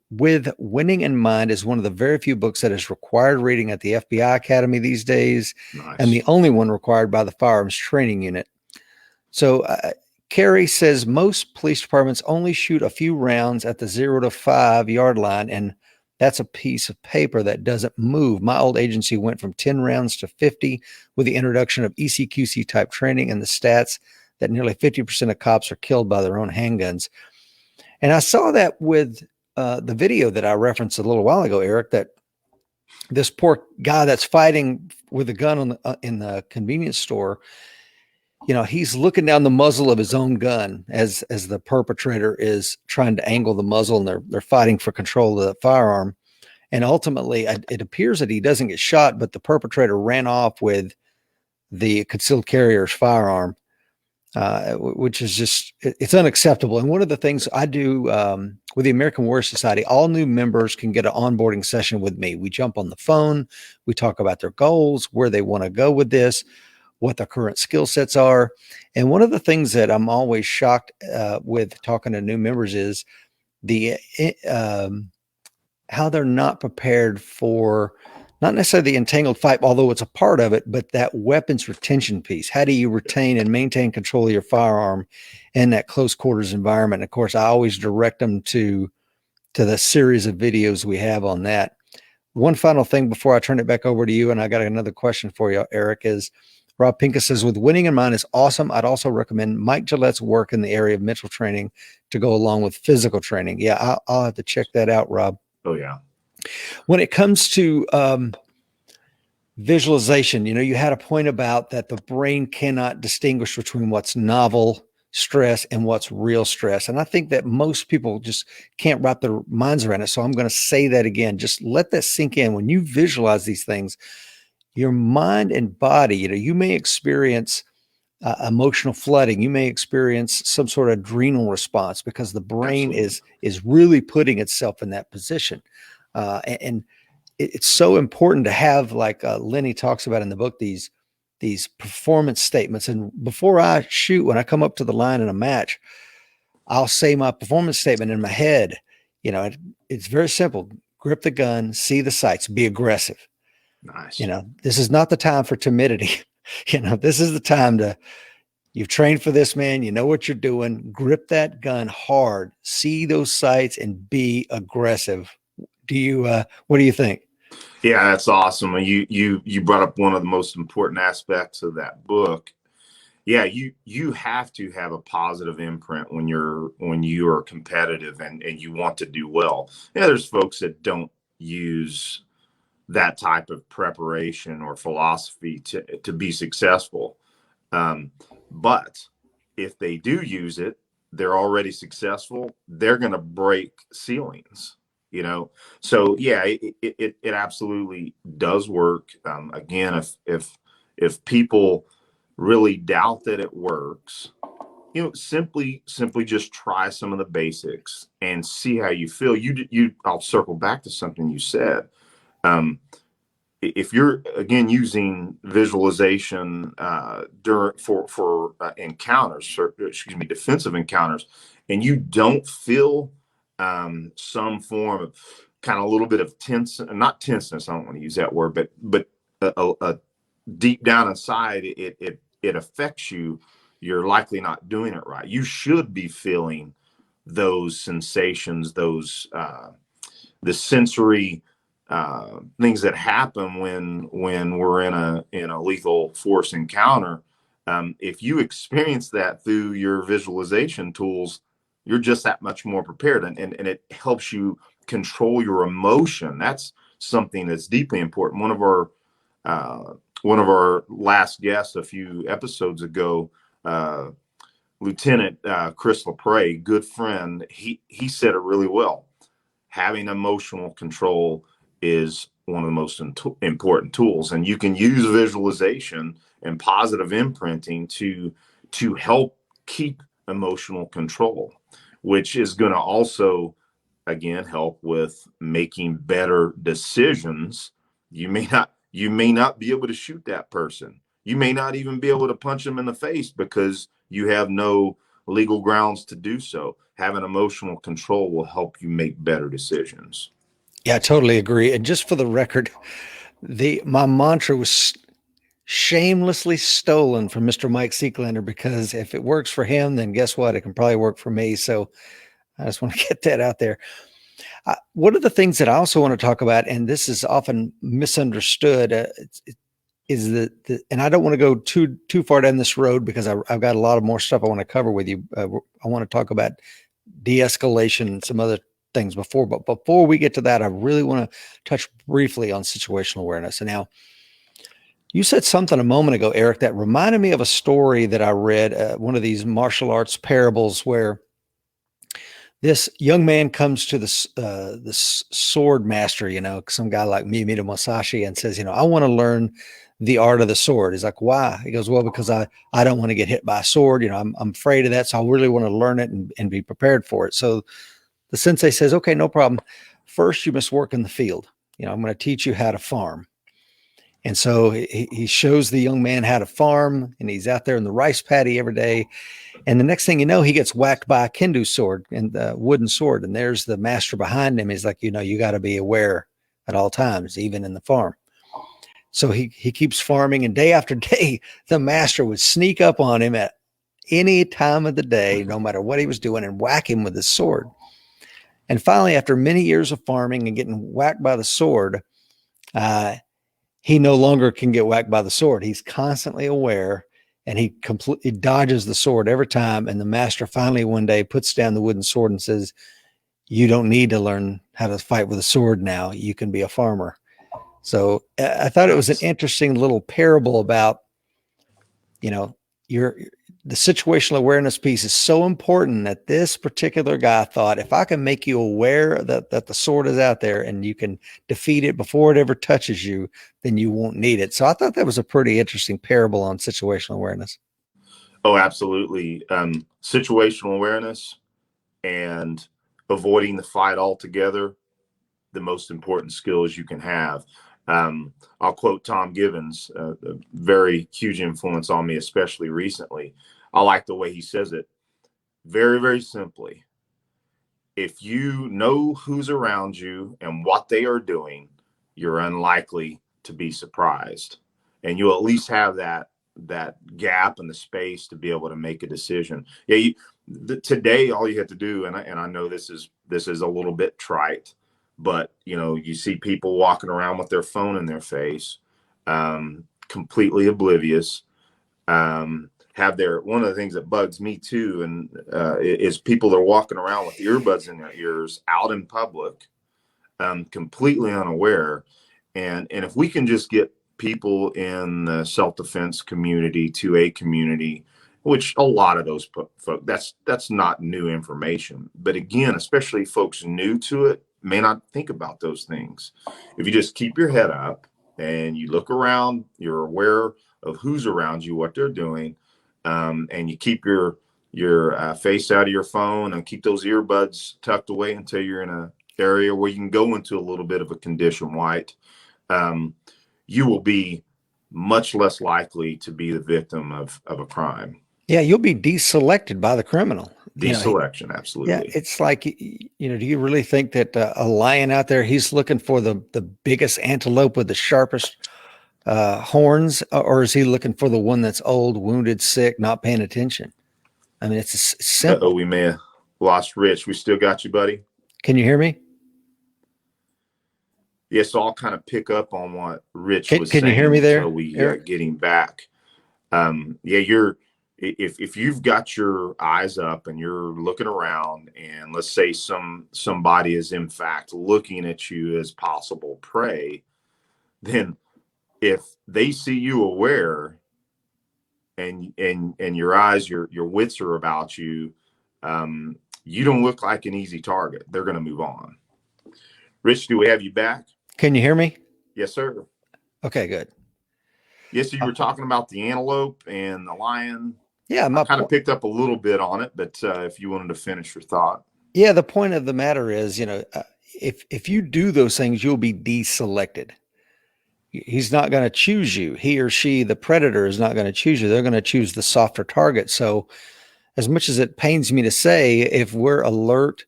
S1: With Winning in Mind is one of the very few books that is required reading at the FBI Academy these days. Nice. And the only one required by the Firearms Training Unit. So Carrie says most police departments only shoot a few rounds at the 0 to 5 yard line, and that's a piece of paper that doesn't move. My old agency went from 10 rounds to 50 with the introduction of ECQC type training and the stats that nearly 50% of cops are killed by their own handguns. And I saw that with the video that I referenced a little while ago, Eric, that this poor guy that's fighting with a gun on in the convenience store, he's looking down the muzzle of his own gun as the perpetrator is trying to angle the muzzle, and they're fighting for control of the firearm. And ultimately, it appears that he doesn't get shot, but the perpetrator ran off with the concealed carrier's firearm, which is just, it's unacceptable. And one of the things I do with the American Warrior Society, all new members can get an onboarding session with me. We jump on the phone, we talk about their goals, where they want to go with this, what their current skill sets are. And one of the things that I'm always shocked with talking to new members is the how they're not prepared for not necessarily the entangled fight, although it's a part of it, but that weapons retention piece. How do you retain and maintain control of your firearm in that close quarters environment? And of course, I always direct them to the series of videos we have on that. One final thing before I turn it back over to you, and I got another question for you, Eric, is Rob Pincus says, with winning in mind is awesome. I'd also recommend Mike Gillette's work in the area of mental training to go along with physical training. Yeah, I'll have to check that out, Rob.
S2: Oh, yeah.
S1: When it comes to visualization, you had a point about that the brain cannot distinguish between what's novel stress and what's real stress. And I think that most people just can't wrap their minds around it. So I'm going to say that again. Just let that sink in. When you visualize these things, your mind and body, you may experience emotional flooding. You may experience some sort of adrenal response because the brain is really putting itself in that position. And it's so important to have, like Lenny talks about in the book, these performance statements. And before I shoot, when I come up to the line in a match, I'll say my performance statement in my head. It's very simple. Grip the gun, see the sights, be aggressive.
S2: Nice.
S1: This is not the time for timidity. This is the time you've trained for this, man. You know what you're doing. Grip that gun hard, see those sights, and be aggressive. What do you think?
S2: Yeah, that's awesome. And you brought up one of the most important aspects of that book. Yeah, you have to have a positive imprint when you are competitive and you want to do well. Yeah, there's folks that don't use that type of preparation or philosophy to be successful. But if they do use it, they're already successful. They're going to break ceilings. So yeah, it absolutely does work. Again, if people really doubt that it works, simply just try some of the basics and see how you feel. I'll circle back to something you said. If you're again using visualization for encounters, defensive encounters, and you don't feel some form of kind of a little bit of not tenseness, I don't want to use that word, but a deep down inside, it affects you. You're likely not doing it right. You should be feeling those sensations, those the sensory things that happen when we're in a lethal force encounter. If you experience that through your visualization tools, you're just that much more prepared, and it helps you control your emotion. That's something that's deeply important. One of our last guests a few episodes ago, Lieutenant Chris LaPrey, good friend, he said it really well. Having emotional control is one of the most important tools, and you can use visualization and positive imprinting to help keep emotional control, which is going to also, again, help with making better decisions. You may not be able to shoot that person. You may not even be able to punch them in the face because you have no legal grounds to do so. Having emotional control will help you make better decisions.
S1: Yeah, I totally agree. And just for the record, my mantra was shamelessly stolen from Mr. Mike Seeklander, because if it works for him, then guess what? It can probably work for me. So I just want to get that out there. One of the things that I also want to talk about, and this is often misunderstood, is the and I don't want to go too far down this road because I've got a lot of more stuff I want to cover with you. I want to talk about de-escalation and some other things but before we get to that, I really want to touch briefly on situational awareness. And now, you said something a moment ago, Eric, that reminded me of a story that I read, one of these martial arts parables where this young man comes to this sword master, some guy like Miyamoto Musashi, and says, I want to learn the art of the sword. He's like, why? He goes, well, because I don't want to get hit by a sword. I'm afraid of that. So I really want to learn it and be prepared for it. So the sensei says, okay, no problem. First, you must work in the field. I'm going to teach you how to farm. And so he shows the young man how to farm, and he's out there in the rice paddy every day. And the next thing you know, he gets whacked by a kendo sword and the wooden sword. And there's the master behind him. He's like, you got to be aware at all times, even in the farm. So he keeps farming, and day after day, the master would sneak up on him at any time of the day, no matter what he was doing, and whack him with his sword. And finally, after many years of farming and getting whacked by the sword, he no longer can get whacked by the sword. He's constantly aware, and he completely dodges the sword every time. And the master finally one day puts down the wooden sword and says, you don't need to learn how to fight with a sword now. You can be a farmer. So I thought it was an interesting little parable about, the situational awareness piece is so important that this particular guy thought, if I can make you aware that the sword is out there and you can defeat it before it ever touches you, then you won't need it. So I thought that was a pretty interesting parable on situational awareness.
S2: Oh, absolutely. Situational awareness and avoiding the fight altogether, the most important skills you can have. I'll quote Tom Givens, a very huge influence on me, especially recently. I like the way he says it. Very, very simply. If you know who's around you and what they are doing, you're unlikely to be surprised. And you'll at least have that gap in the space to be able to make a decision. Yeah, today all you have to do, and I know this is a little bit trite, but you see people walking around with their phone in their face, completely oblivious. One of the things that bugs me too, and is people that are walking around with earbuds in their ears out in public, completely unaware. And if we can just get people in the self-defense community to a community, which a lot of those folks, that's not new information. But again, especially folks new to it may not think about those things. If you just keep your head up and you look around, you're aware of who's around you, what they're doing, and you keep your face out of your phone and keep those earbuds tucked away until you're in an area where you can go into a little bit of a condition white, you will be much less likely to be the victim of a crime.
S1: Yeah, you'll be deselected by the criminal.
S2: Deselection, absolutely.
S1: Yeah, it's like, do you really think that a lion out there, he's looking for the biggest antelope with the sharpest horns, or is he looking for the one that's old, wounded, sick, not paying attention? I mean, it's simple.
S2: We may have lost Rich. We still got you, buddy.
S1: Can you hear me?
S2: Yeah, so I'll kind of pick up on what Rich was saying.
S1: Can you hear me there?
S2: Until we get him back. If you've got your eyes up and you're looking around, and let's say somebody is in fact looking at you as possible prey, then if they see you aware and your eyes, your wits are about you, you don't look like an easy target. They're going to move on. Rich, do we have you back?
S1: Can you hear me?
S2: Yes, sir.
S1: Okay, good.
S2: Yes, so you were talking about the antelope and the lion.
S1: Yeah,
S2: I kind of picked up a little bit on it, but if you wanted to finish your thought.
S1: Yeah, the point of the matter is, if you do those things, you'll be deselected. He's not going to choose you. He or she, the predator, is not going to choose you. They're going to choose the softer target. So as much as it pains me to say, if we're alert,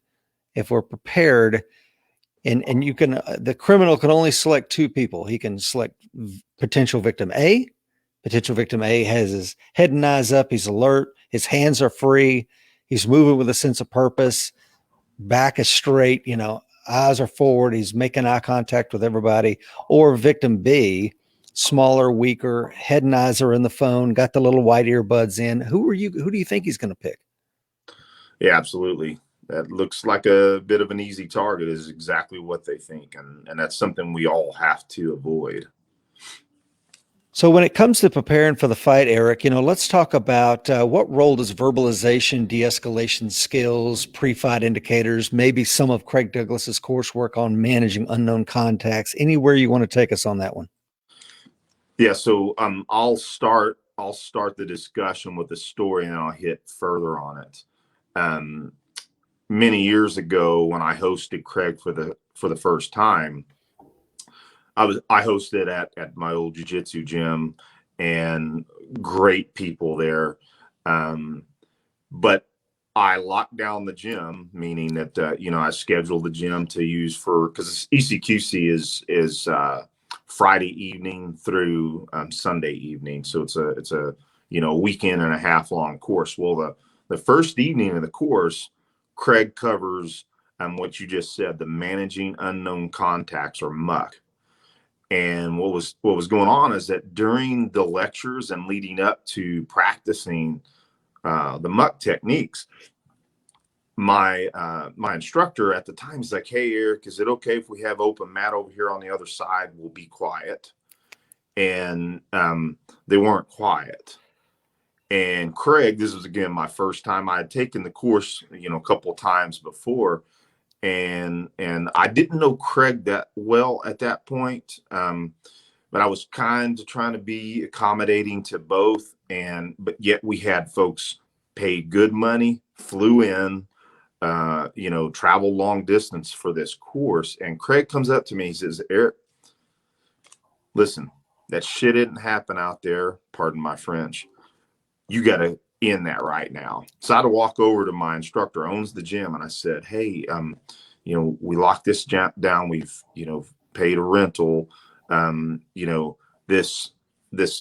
S1: if we're prepared, and the criminal can only select two people. He can select potential victim A Potential victim A has his head and eyes up. He's alert. His hands are free. He's moving with a sense of purpose. Back is straight, eyes are forward. He's making eye contact with everybody. Or victim B, smaller, weaker, head and eyes are in the phone, got the little white earbuds in. Who do you think he's going to pick?
S2: Yeah, absolutely. That looks like a bit of an easy target, is exactly what they think. And that's something we all have to avoid.
S1: So when it comes to preparing for the fight, Eric, let's talk about what role does verbalization, de-escalation skills, pre-fight indicators, maybe some of Craig Douglas's coursework on managing unknown contacts, anywhere you want to take us on that one.
S2: Yeah, so I'll start the discussion with a story, and I'll hit further on it. Many years ago, when I hosted Craig for the first time, I hosted at my old jiu-jitsu gym, and great people there. But I locked down the gym, meaning that I scheduled the gym to use because ECQC is Friday evening through Sunday evening, so it's a weekend and a half long course. Well, the first evening of the course, Craig covers what you just said, the managing unknown contacts, or MUC. And what was going on is that during the lectures and leading up to practicing the MUC techniques, my instructor at the time is like, "Hey, Eric, is it okay if we have open mat over here on the other side? We'll be quiet." And they weren't quiet. And Craig, this was again my first time. I had taken the course, a couple of times before, and I didn't know Craig that well at that point. But I was kind of trying to be accommodating to both, but yet we had folks pay good money, flew in, travel long distance for this course. And Craig comes up to me, he says, "Eric, listen, that shit didn't happen out there. Pardon my French. You got to end that right now." So I had to walk over to my instructor, owns the gym, and I said, "Hey, we locked this down. We've, paid a rental. This,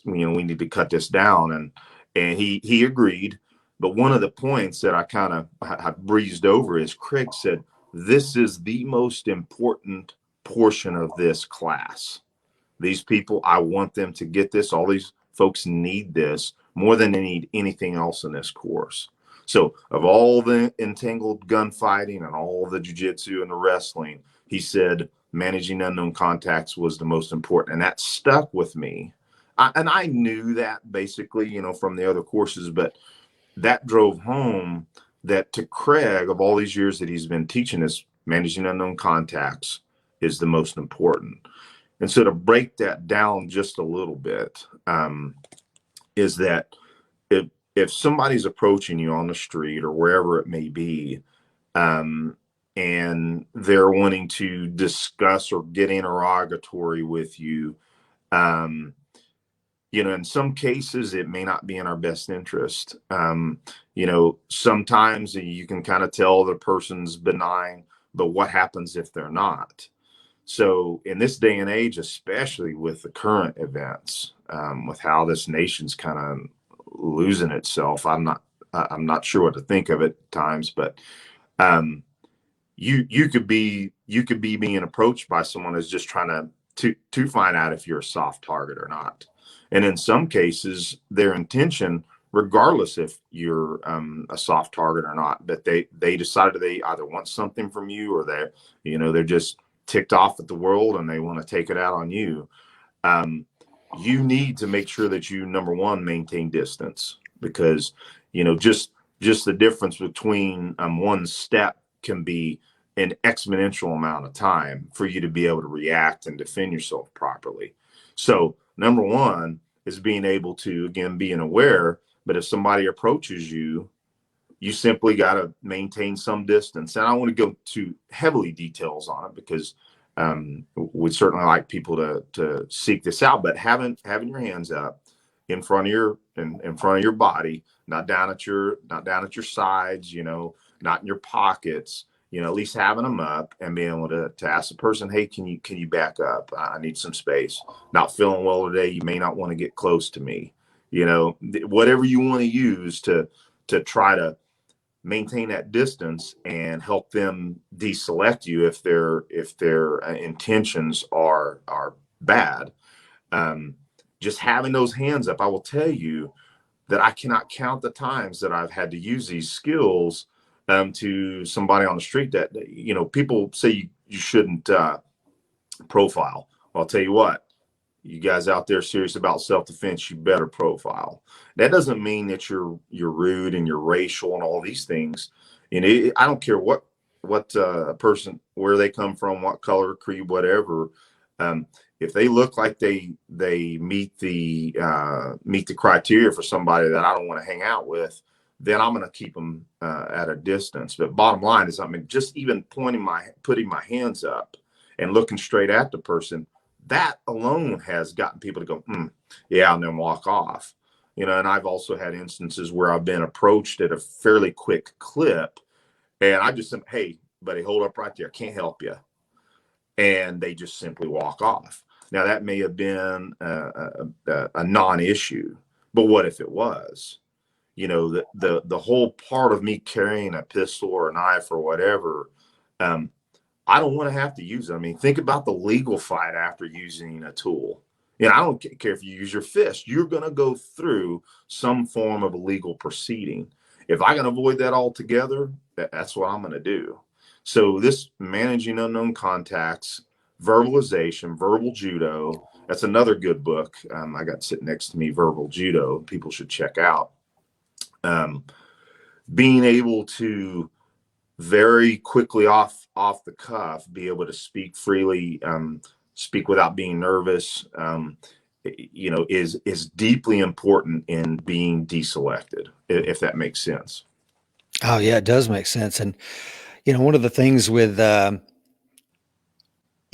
S2: we need to cut this down." And he agreed. But one of the points that I breezed over is Craig said, "This is the most important portion of this class. These people, I want them to get this. All these folks need this more than they need anything else in this course." So of all the entangled gunfighting and all the jiu-jitsu and the wrestling, he said managing unknown contacts was the most important. And that stuck with me. And I knew that basically, from the other courses, but that drove home that to Craig, of all these years that he's been teaching us, managing unknown contacts is the most important. And so to break that down just a little bit, is that if somebody's approaching you on the street or wherever it may be, and they're wanting to discuss or get interrogatory with you, in some cases it may not be in our best interest. Sometimes you can kind of tell the person's benign, but what happens if they're not? So in this day and age, especially with the current events, with how this nation's kind of losing itself, I'm not sure what to think of it at times, but you could be being approached by someone who's just trying to find out if you're a soft target or not. And in some cases, their intention, regardless if you're a soft target or not, but they decided they either want something from you, or they're just ticked off at the world and they want to take it out on you. You need to make sure that you, number one, maintain distance, because just the difference between one step can be an exponential amount of time for you to be able to react and defend yourself properly. So number one is being able to, again, being aware, but if somebody approaches you, you simply got to maintain some distance. And I want to go to heavily details on it because we'd certainly like people to seek this out, but having your hands up in front of your body, not down at your sides, not in your pockets, at least having them up and being able to ask the person, hey, can you back up? I need some space. Not feeling well today. You may not want to get close to me. Whatever you want to use to try to maintain that distance and help them deselect you if their intentions are bad. Just having those hands up, I will tell you that I cannot count the times that I've had to use these skills to somebody on the street that, people say you shouldn't profile. Well, I'll tell you what, you guys out there serious about self-defense, you better profile. That doesn't mean that you're rude and you're racial and all these things. I don't care what person, where they come from, what color, creed, whatever. If they look like they meet the criteria for somebody that I don't want to hang out with, then I'm going to keep them at a distance. But bottom line is, just even putting my hands up and looking straight at the person, that alone has gotten people to go, yeah, and then walk off. And I've also had instances where I've been approached at a fairly quick clip, and I just said, hey, buddy, hold up right there. Can't help you. And they just simply walk off. Now, that may have been a non-issue, but what if it was? The whole part of me carrying a pistol or a knife or whatever, I don't want to have to use it. Think about the legal fight after using a tool. I don't care if you use your fist. You're going to go through some form of a legal proceeding. If I can avoid that altogether, that's what I'm going to do. So this managing unknown contacts, verbalization, verbal judo, that's another good book. I got sitting next to me, Verbal Judo, people should check out. Being able to very quickly off the cuff, be able to speak freely, speak without being nervous, is deeply important in being deselected, if that makes sense.
S1: Oh yeah, it does make sense. And, one of the things with,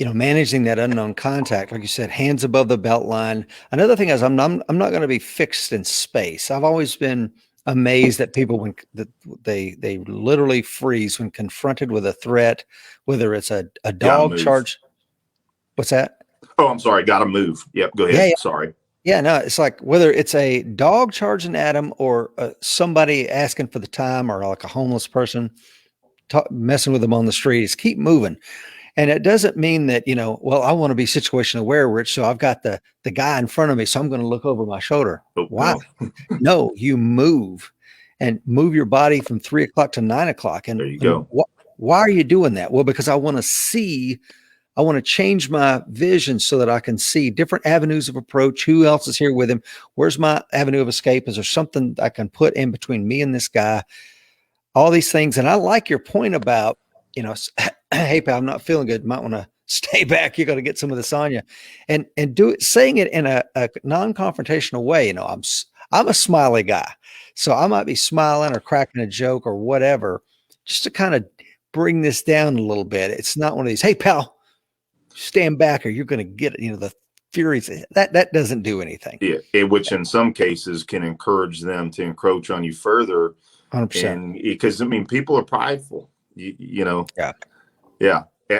S1: managing that unknown contact, like you said, hands above the belt line. Another thing is I'm not going to be fixed in space. I've always been amazed at people when they literally freeze when confronted with a threat, whether it's a dog charge. What's that?
S2: Oh, I'm sorry. Got to move. Yep. Go ahead.
S1: Yeah.
S2: Sorry.
S1: Yeah, no, it's like whether it's a dog charging at them or somebody asking for the time or like a homeless person messing with them on the street, is keep moving. And it doesn't mean that, well, I want to be situation aware, Rich. So I've got the guy in front of me, so I'm going to look over my shoulder.
S2: Oh,
S1: wow. No, you move and move your body from 3 o'clock to 9 o'clock. And
S2: there you go.
S1: Why are you doing that? Well, because I want to change my vision so that I can see different avenues of approach. Who else is here with him? Where's my avenue of escape? Is there something I can put in between me and this guy? All these things. And I like your point about, hey, pal, I'm not feeling good. You might want to stay back. You're going to get some of this on you, and do it, saying it in a non-confrontational way. I'm a smiley guy, so I might be smiling or cracking a joke or whatever, just to kind of bring this down a little bit. It's not one of these, hey, pal, stand back or you're going to get, the furies. That doesn't do anything.
S2: Yeah, which in some cases can encourage them to encroach on you further.
S1: 100%.
S2: And because people are prideful, Yeah.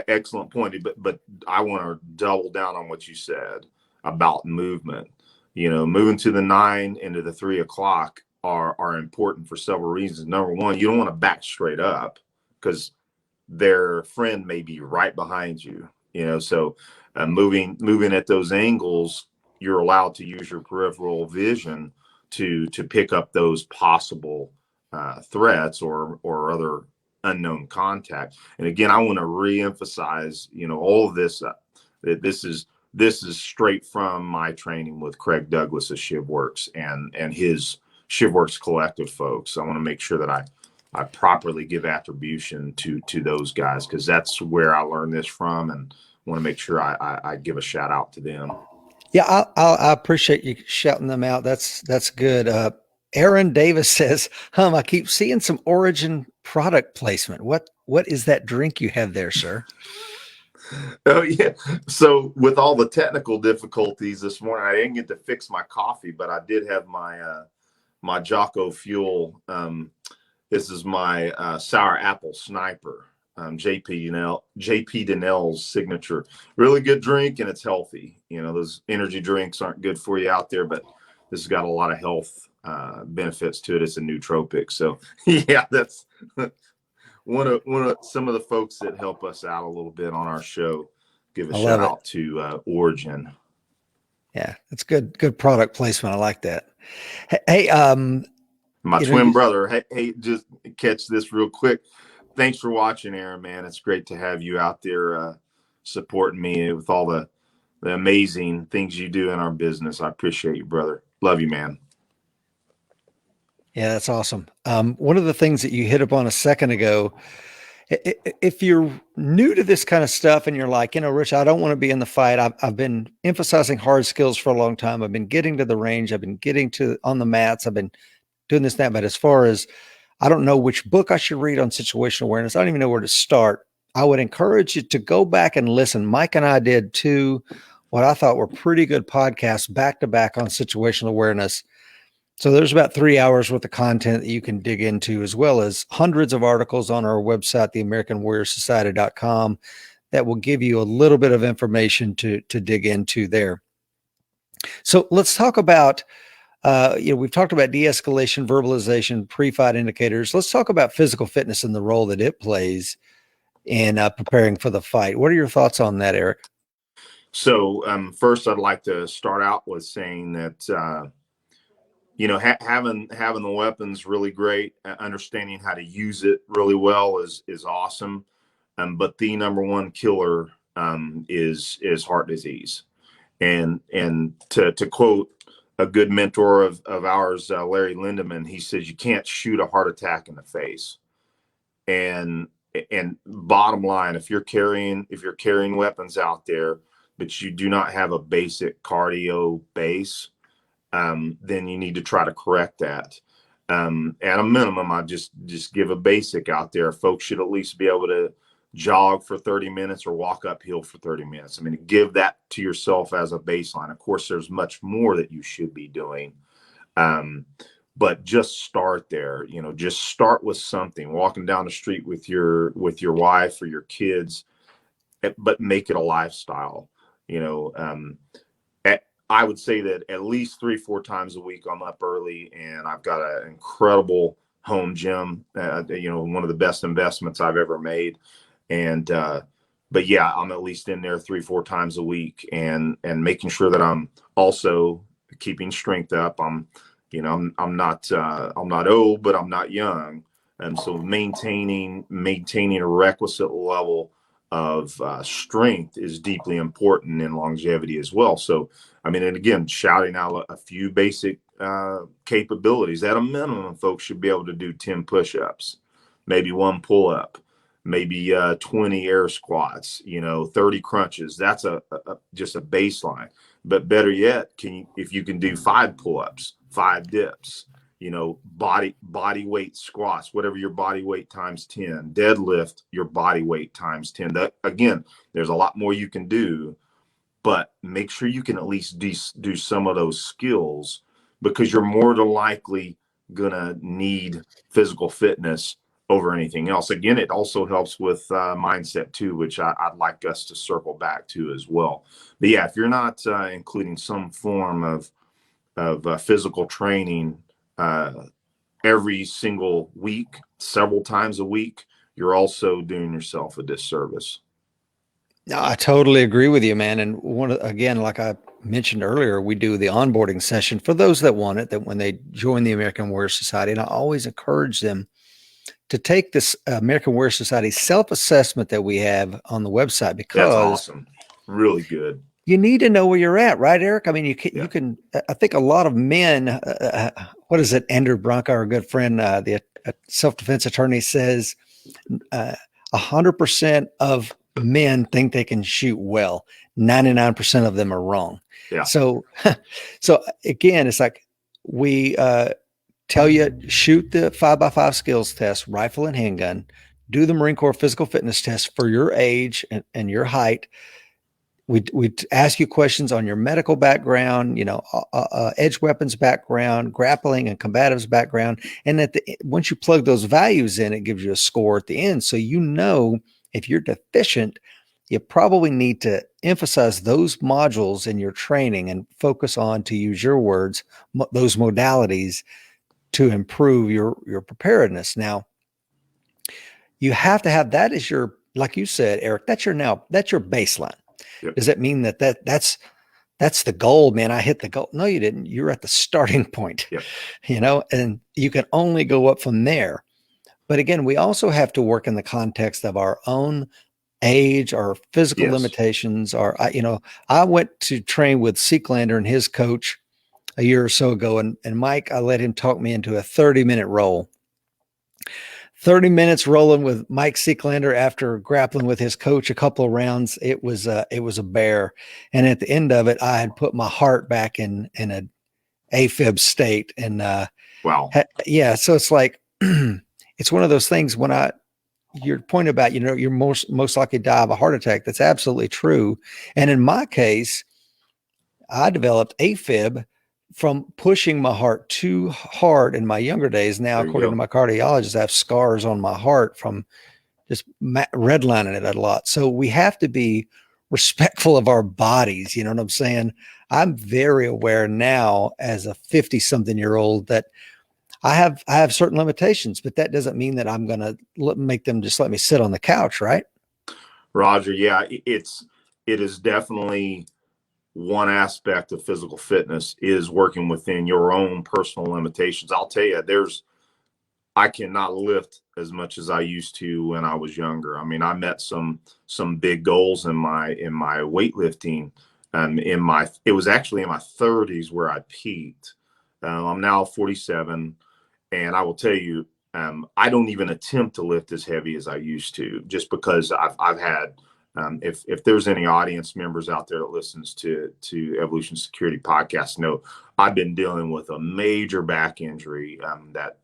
S2: Excellent point. But I want to double down on what you said about movement. Moving to the 9 into the 3 o'clock are important for several reasons. Number one, you don't want to back straight up because their friend may be right behind you. So moving at those angles, you're allowed to use your peripheral vision to pick up those possible threats or other unknown contact. And again, I want to reemphasize, all of this. This is straight from my training with Craig Douglas at ShivWorks and his ShivWorks collective folks. I want to make sure that I properly give attribution to those guys, because that's where I learned this from, and want to make sure I give a shout out to them.
S1: Yeah, I appreciate you shouting them out. That's good. Aaron Davis says, I keep seeing some Origin product placement. What is that drink you have there, sir?
S2: Oh yeah. So with all the technical difficulties this morning, I didn't get to fix my coffee, but I did have my Jocko Fuel. This is my sour apple sniper. JP Donnell's signature. Really good drink, and it's healthy. You know, those energy drinks aren't good for you out there, but this has got a lot of health benefits to it. It's a nootropic. So yeah, that's one of some of the folks that help us out a little bit on our show. Give a shout out to Origin.
S1: Yeah, that's good product placement. I like that. Hey,
S2: my twin brother. Hey, just catch this real quick. Thanks for watching, Aaron, man. It's great to have you out there supporting me with all the amazing things you do in our business. I appreciate you, brother. Love you, man.
S1: Yeah, that's awesome. One of the things that you hit upon a second ago, if you're new to this kind of stuff and you're like, Rich, I don't want to be in the fight. I've been emphasizing hard skills for a long time. I've been getting to the range. I've been getting on the mats. I've been doing this, that, but as far as I don't know which book I should read on situational awareness, I don't even know where to start. I would encourage you to go back and listen. Mike and I did two, what I thought were pretty good podcasts back to back on situational awareness. So there's about 3 hours worth of content that you can dig into, as well as hundreds of articles on our website, theamericanwarriorsociety.com, that will give you a little bit of information to dig into there. So let's talk about, we've talked about de-escalation, verbalization, pre-fight indicators. Let's talk about physical fitness and the role that it plays in preparing for the fight. What are your thoughts on that, Eric?
S2: So first, I'd like to start out with saying that, having the weapons really great, understanding how to use it really well is awesome. But the number one killer is heart disease. And to quote a good mentor of ours, Larry Lindemann, he says, you can't shoot a heart attack in the face. And bottom line, if you're carrying weapons out there, but you do not have a basic cardio base, then you need to try to correct that. At a minimum, I just give a basic out there. Folks should at least be able to jog for 30 minutes or walk uphill for 30 minutes. I mean, give that to yourself as a baseline. Of course, there's much more that you should be doing. But just start there, just start with something, walking down the street with your wife or your kids, but make it a lifestyle. I would say that at least 3-4 times a week I'm up early, and I've got an incredible home gym, one of the best investments I've ever made. And, but yeah, I'm at least in there 3-4 times a week and making sure that I'm also keeping strength up. I'm not old, but I'm not young. And so maintaining a requisite level of strength is deeply important in longevity as well. So, I mean, and again, shouting out a few basic capabilities. At a minimum, folks should be able to do 10 push-ups, maybe 1 pull-up, maybe 20 air squats, 30 crunches. That's just a baseline. But better yet, if you can do 5 pull-ups, 5 dips, body weight squats, whatever your body weight times 10, deadlift your body weight times 10. That, again, there's a lot more you can do, but make sure you can at least do some of those skills, because you're more than likely gonna need physical fitness over anything else. Again, it also helps with mindset too, which I'd like us to circle back to as well. But yeah, if you're not including some form of physical training every single week, several times a week, you're also doing yourself a disservice.
S1: No, I totally agree with you, man. And again, like I mentioned earlier, we do the onboarding session for those that want it, that when they join the American Warrior Society, and I always encourage them to take this American Warrior Society self-assessment that we have on the website, because
S2: that's awesome. Really good.
S1: You need to know where you're at, right, Eric? I mean, you can, I think a lot of men, what is it? Andrew Branca, our good friend, the self-defense attorney, says 100% of men think they can shoot well. 99% of them are wrong.
S2: Yeah.
S1: So again, it's like we tell you, shoot the 5x5 skills test, rifle and handgun, do the Marine Corps physical fitness test for your age and your height. we ask you questions on your medical background, edge weapons background, grappling and combatives background. And once you plug those values in, it gives you a score at the end. So, if you're deficient, you probably need to emphasize those modules in your training and focus on, to use your words, those modalities to improve your preparedness. Now, you have to have that as your, like you said, Eric, that's your baseline.
S2: Yep.
S1: Does that mean that's the goal, man? I hit the goal. No, you didn't. You're at the starting point,
S2: Yep.
S1: And you can only go up from there. But again, we also have to work in the context of our own age, our physical limitations. I went to train with Seeklander and his coach a year or so ago. And Mike, I let him talk me into a 30-minute roll. 30 minutes rolling with Mike Seeklander after grappling with his coach a couple of rounds. It was a bear. And at the end of it, I had put my heart back in an AFib state. And
S2: wow.
S1: So it's like, it's one of those things when your point about, you're most likely to die of a heart attack. That's absolutely true. And in my case, I developed AFib from pushing my heart too hard in my younger days. Now, according to my cardiologist, I have scars on my heart from just redlining it a lot. So we have to be respectful of our bodies. You know what I'm saying? I'm very aware now as a 50-something-year-old that I have certain limitations, but that doesn't mean that I'm going to make them just let me sit on the couch, right?
S2: Roger. Yeah, it is definitely one aspect of physical fitness is working within your own personal limitations. I'll tell you, I cannot lift as much as I used to when I was younger. I mean, I met some big goals in my weightlifting. It was actually in my 30s where I peaked. I'm now 47, and I will tell you, I don't even attempt to lift as heavy as I used to, just because I've had. If there's any audience members out there that listens to Evolution Security Podcast, know I've been dealing with a major back injury.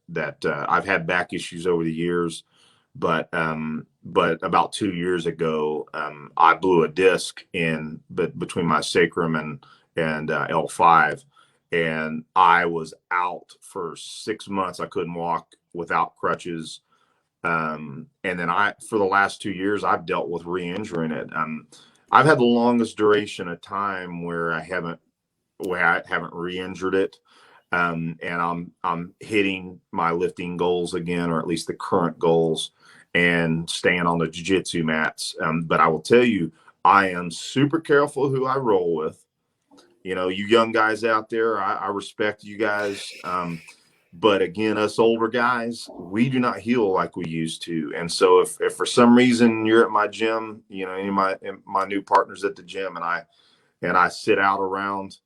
S2: That I've had back issues over the years, but about 2 years ago, I blew a disc between my sacrum and L5, and I was out for 6 months. I couldn't walk without crutches. And then for the last 2 years, I've dealt with re-injuring it. I've had the longest duration of time where I haven't re-injured it. And I'm hitting my lifting goals again, or at least the current goals, and staying on the jiu-jitsu mats. But I will tell you, I am super careful who I roll with. You young guys out there, I respect you guys. But again, us older guys, we do not heal like we used to. And so if for some reason you're at my gym, any of my new partners at the gym, and I sit out around,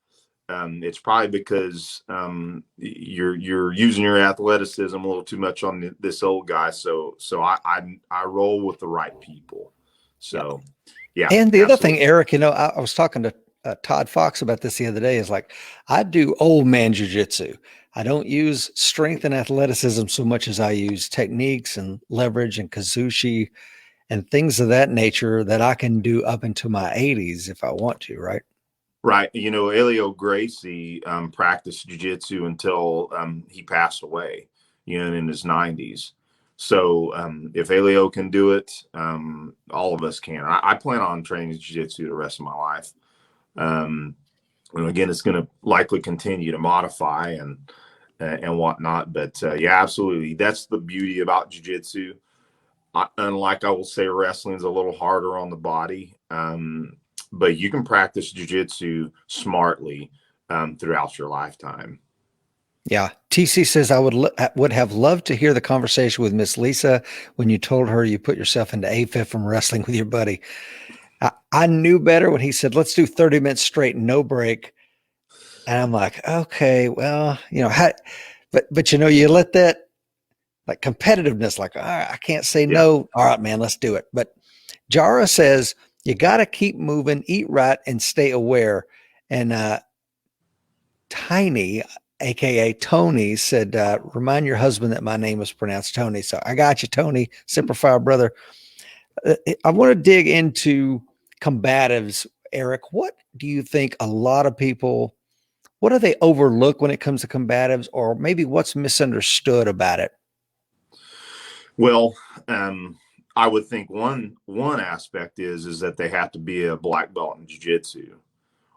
S2: it's probably because you're using your athleticism a little too much on this old guy. So I roll with the right people. So yeah.
S1: And the other thing, Eric, I was talking to Todd Fox about this the other day, is like, I do old man jiu-jitsu. I don't use strength and athleticism so much as I use techniques and leverage and kazushi and things of that nature that I can do up into my 80s if I want to, right?
S2: Right. Elio Gracie practiced jiu-jitsu until he passed away, in his 90s. So if Elio can do it, all of us can. I plan on training jiu-jitsu the rest of my life. And again, it's going to likely continue to modify and whatnot. But yeah, absolutely. That's the beauty about jiu-jitsu. Unlike, I will say, wrestling is a little harder on the body. But you can practice jiu-jitsu smartly throughout your lifetime.
S1: Yeah. TC says, I would have loved to hear the conversation with Miss Lisa when you told her you put yourself into AFib from wrestling with your buddy. I knew better when he said, let's do 30 minutes straight, no break. And I'm like, okay, well, but you let that like competitiveness, like, all right, I can't say no. All right, man, let's do it. But Jara says, you got to keep moving, eat right, and stay aware. And Tiny, AKA Tony, said, remind your husband that my name is pronounced Tony. So I got you, Tony, Semper Fi, brother. I want to dig into combatives Eric, what do you think a lot of people, what do they overlook when it comes to combatives, or maybe what's misunderstood about it?
S2: Well, I would think one aspect is that they have to be a black belt in jiu-jitsu,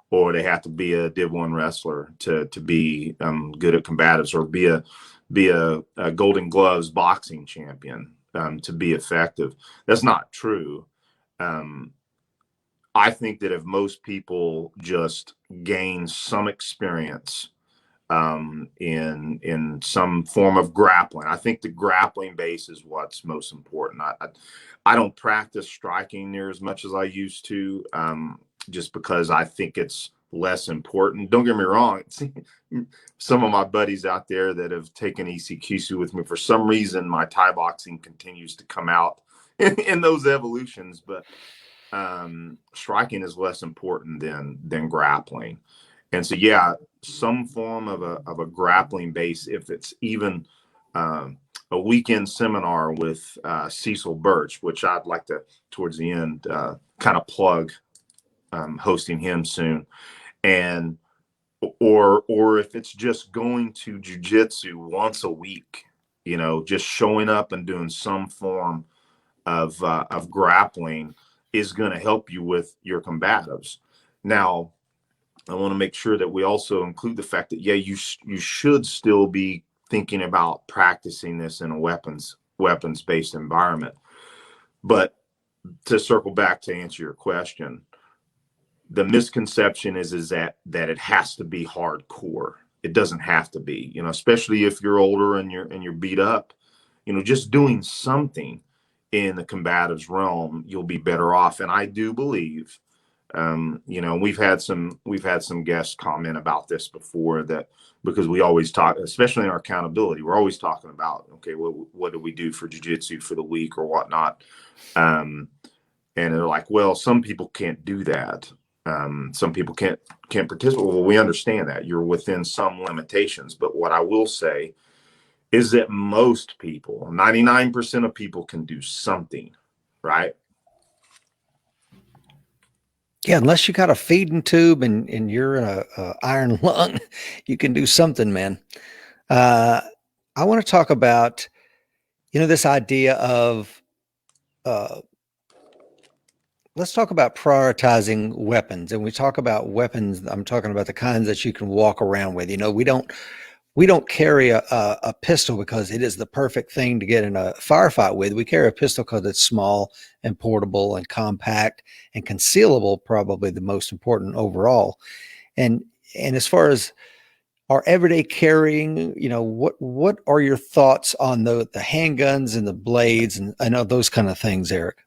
S2: or they have to be a Div 1 wrestler to be good at combatives, or be a Golden Gloves boxing champion to be effective. That's not true. I think that if most people just gain some experience in some form of grappling, I think the grappling base is what's most important. I don't practice striking near as much as I used to, just because I think it's less important. Don't get me wrong. Some of my buddies out there that have taken ECQC with me, for some reason, my Thai boxing continues to come out in those evolutions, but striking is less important than grappling. And so, yeah, some form of a grappling base, if it's even a weekend seminar with Cecil Birch, which I'd like to, towards the end, kind of plug, hosting him soon. And or if it's just going to jiu-jitsu once a week, just showing up and doing some form of grappling is going to help you with your combatives. Now, I want to make sure that we also include the fact that, yeah, you should still be thinking about practicing this in a weapons-based environment. But to circle back to answer your question, the misconception is that it has to be hardcore. It doesn't have to be, especially if you're older and you're beat up, just doing something in the combatives realm, you'll be better off. And I do believe, we've had some guests comment about this before, that because we always talk, especially in our accountability, we're always talking about, okay, what do we do for jiu-jitsu for the week or whatnot? And they're like, well, some people can't do that. Some people can't participate. Well, we understand that you're within some limitations, but what I will say is that most people, 99% of people, can do something, right?
S1: Yeah, unless you got a feeding tube and you're in a iron lung, you can do something, man. I want to talk about, this idea of, let's talk about prioritizing weapons. And we talk about weapons, I'm talking about the kinds that you can walk around with. We don't carry a pistol because it is the perfect thing to get in a firefight with. We carry a pistol because it's small and portable and compact and concealable, probably the most important overall. And as far as our everyday carrying, what are your thoughts on the handguns and the blades and I know those kind of things, Eric?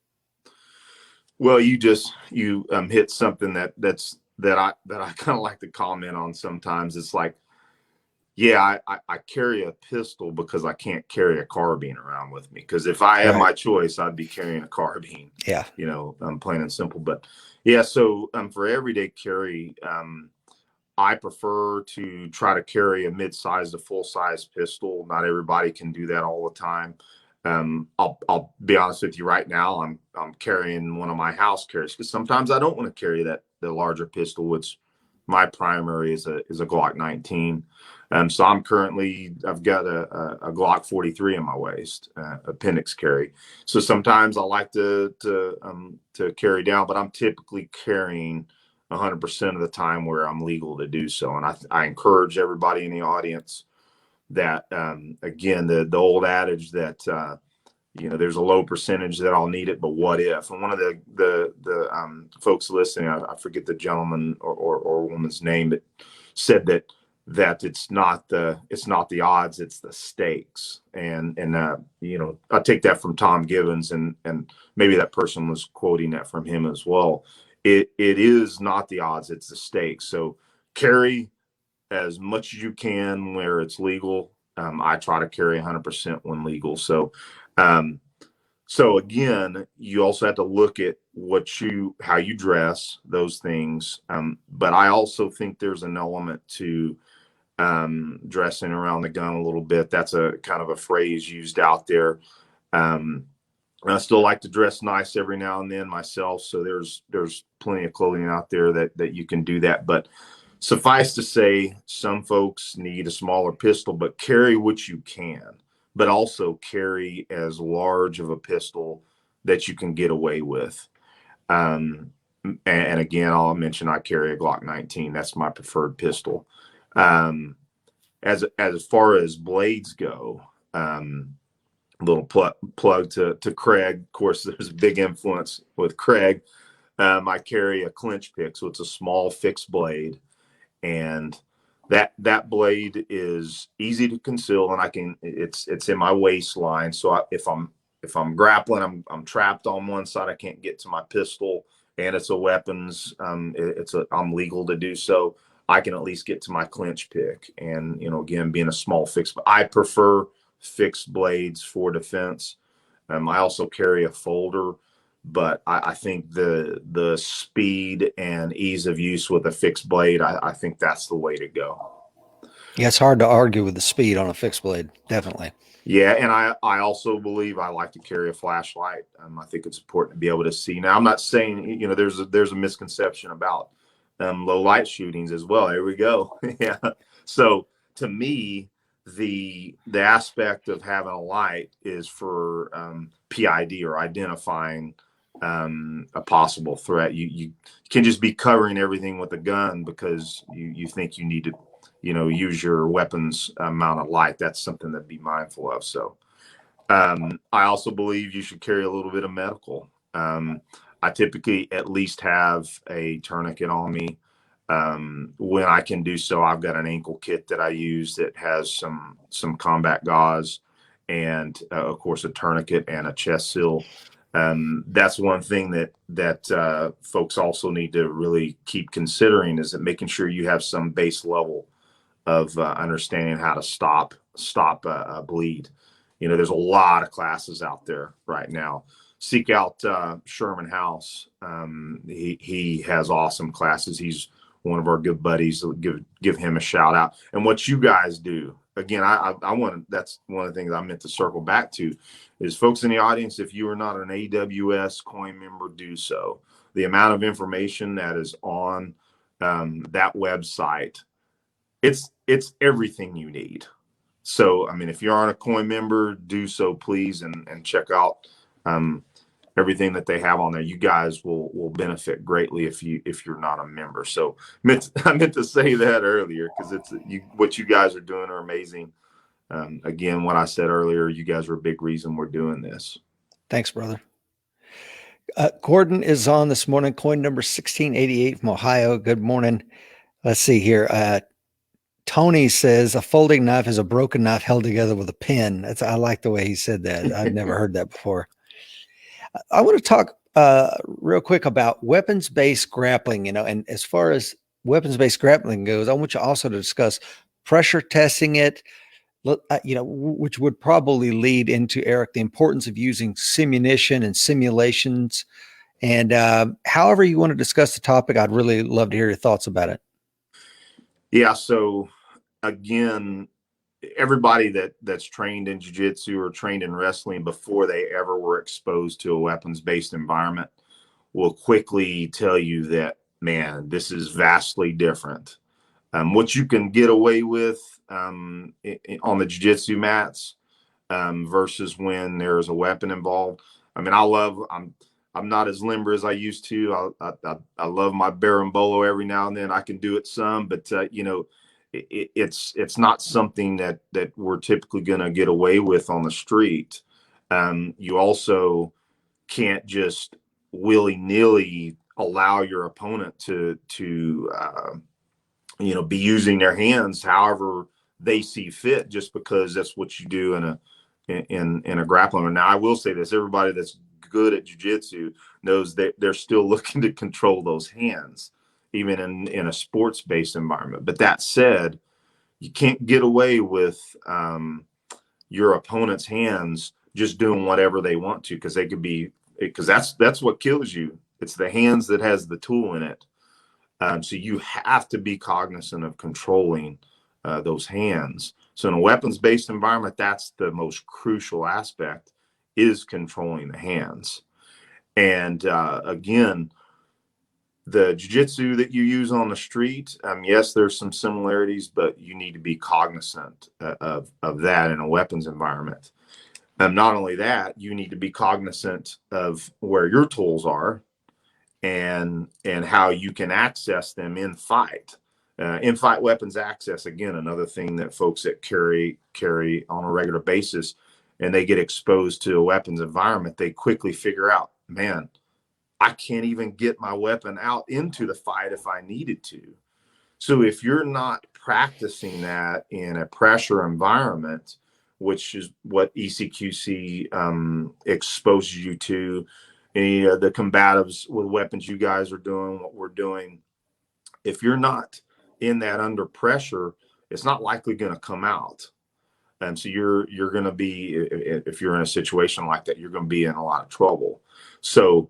S2: Well, you hit something that I kind of like to comment on sometimes. It's like, yeah, I carry a pistol because I can't carry a carbine around with me. Because if I had my choice, I'd be carrying a carbine.
S1: Yeah.
S2: Plain and simple. But yeah, so for everyday carry, I prefer to try to carry a mid-sized to full-size pistol. Not everybody can do that all the time. I'll be honest with you right now. I'm carrying one of my house carries because sometimes I don't want to carry the larger pistol, which my primary is a Glock 19. So I've got a Glock 43 in my waist, appendix carry. So sometimes I like to carry down, but I'm typically carrying 100% of the time where I'm legal to do so. And I encourage everybody in the audience that, again, the old adage that, there's a low percentage that I'll need it, but what if? And one of the folks listening, I forget the gentleman or woman's name, that said that it's not the odds, it's the stakes. And I take that from Tom Givens, and maybe that person was quoting that from him as well. It is not the odds, it's the stakes. So carry as much as you can where it's legal. I try to carry 100% when legal. So again, you also have to look at how you dress, those things. But I also think there's an element to dressing around the gun a little bit. That's a kind of a phrase used out there. I still like to dress nice every now and then myself. So there's plenty of clothing out there that you can do that. But suffice to say, some folks need a smaller pistol, but carry what you can, but also carry as large of a pistol that you can get away with. And again, I'll mention I carry a Glock 19. That's my preferred pistol. As far as blades go, little plug to Craig. Of course, there's a big influence with Craig. I carry a clinch pick, so it's a small fixed blade, and that blade is easy to conceal, and it's in my waistline. So if I'm grappling, I'm trapped on one side, I can't get to my pistol, and it's a weapons. I'm legal to do so. I can at least get to my clinch pick, and again, being a small fixed, I prefer fixed blades for defense. I also carry a folder, but I think the speed and ease of use with a fixed blade, I think that's the way to go.
S1: Yeah, it's hard to argue with the speed on a fixed blade. Definitely.
S2: Yeah, and I also believe I like to carry a flashlight. I think it's important to be able to see. Now, I'm not saying there's a misconception about low light shootings as well. Here we go. Yeah. So to me, the aspect of having a light is for PID, or identifying a possible threat. You can just be covering everything with a gun because you think you need to use your weapons amount of light. That's something to be mindful of. So I also believe you should carry a little bit of medical. I typically at least have a tourniquet on me. When I can do so, I've got an ankle kit that I use that has some combat gauze, and of course a tourniquet and a chest seal. That's one thing that folks also need to really keep considering, is that making sure you have some base level of understanding how to stop a bleed. There's a lot of classes out there right now. Seek out Sherman House. He has awesome classes. He's one of our good buddies. Give him a shout out. And what you guys do, again, I want to, that's one of the things I meant to circle back to, is folks in the audience, if you are not an AWS coin member, do so. The amount of information that is on that website, it's everything you need. So, I mean, if you aren't a coin member, do so, please, and check out everything that they have on there. You guys will benefit greatly if you're not a member. So I meant to say that earlier, because what you guys are doing are amazing. Again, what I said earlier, you guys are a big reason we're doing this.
S1: Thanks, brother. Gordon is on this morning, coin number 1688 from Ohio. Good morning. Let's see here. Tony says a folding knife is a broken knife held together with a pin. I like the way he said that. I've never heard that before. I want to talk real quick about weapons-based grappling, and as far as weapons-based grappling goes, I want you also to discuss pressure testing it, which would probably lead into, Eric, the importance of using simunition and simulations. And however you want to discuss the topic, I'd really love to hear your thoughts about it.
S2: Yeah. So again, everybody that's trained in jiu-jitsu or trained in wrestling before they ever were exposed to a weapons-based environment will quickly tell you that, man, this is vastly different. What you can get away with on the jiu-jitsu mats versus when there's a weapon involved. I mean, I'm not as limber as I used to. I love my berimbolo every now and then. I can do it some, but it's not something that we're typically going to get away with on the street. You also can't just willy-nilly allow your opponent to be using their hands however they see fit, just because that's what you do in a grappling. Now, I will say this: everybody that's good at jiu-jitsu knows that they're still looking to control those hands, even in a sports-based environment. But that said, you can't get away with your opponent's hands just doing whatever they want to, because that's what kills you. It's the hands that has the tool in it. So you have to be cognizant of controlling those hands. So in a weapons-based environment, that's the most crucial aspect, is controlling the hands. And again, the jiu-jitsu that you use on the street, yes, there's some similarities, but you need to be cognizant of that in a weapons environment. Not only that, you need to be cognizant of where your tools are and how you can access them in fight. In fight weapons access, again, another thing that folks that carry on a regular basis, and they get exposed to a weapons environment, they quickly figure out, man, I can't even get my weapon out into the fight if I needed to. So if you're not practicing that in a pressure environment, which is what ECQC exposes you to, any of the combatives with weapons you guys are doing, what we're doing, if you're not in that under pressure, it's not likely going to come out. And so you're going to be, if you're in a situation like that, you're going to be in a lot of trouble. So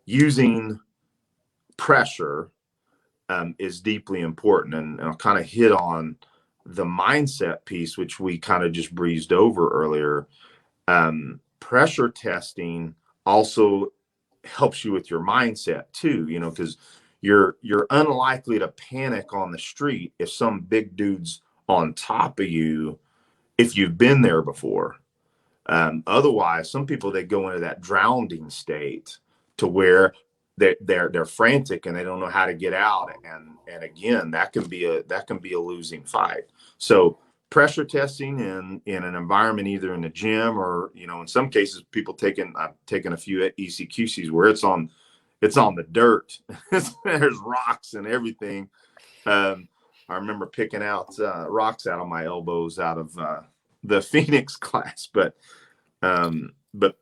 S2: using pressure is deeply important. And I'll kind of hit on the mindset piece, which we kind of just breezed over earlier. Pressure testing also helps you with your mindset too, you know, because you're unlikely to panic on the street if some big dude's on top of you if you've been there before. Otherwise, some people, they go into that drowning state to where they're frantic and they don't know how to get out. And again, that can be a losing fight. So pressure testing in an environment, either in the gym or, you know, in some cases, people I've taken a few ECQCs where it's on the dirt. There's rocks and everything. I remember picking out rocks out of my elbows out of the Phoenix class, but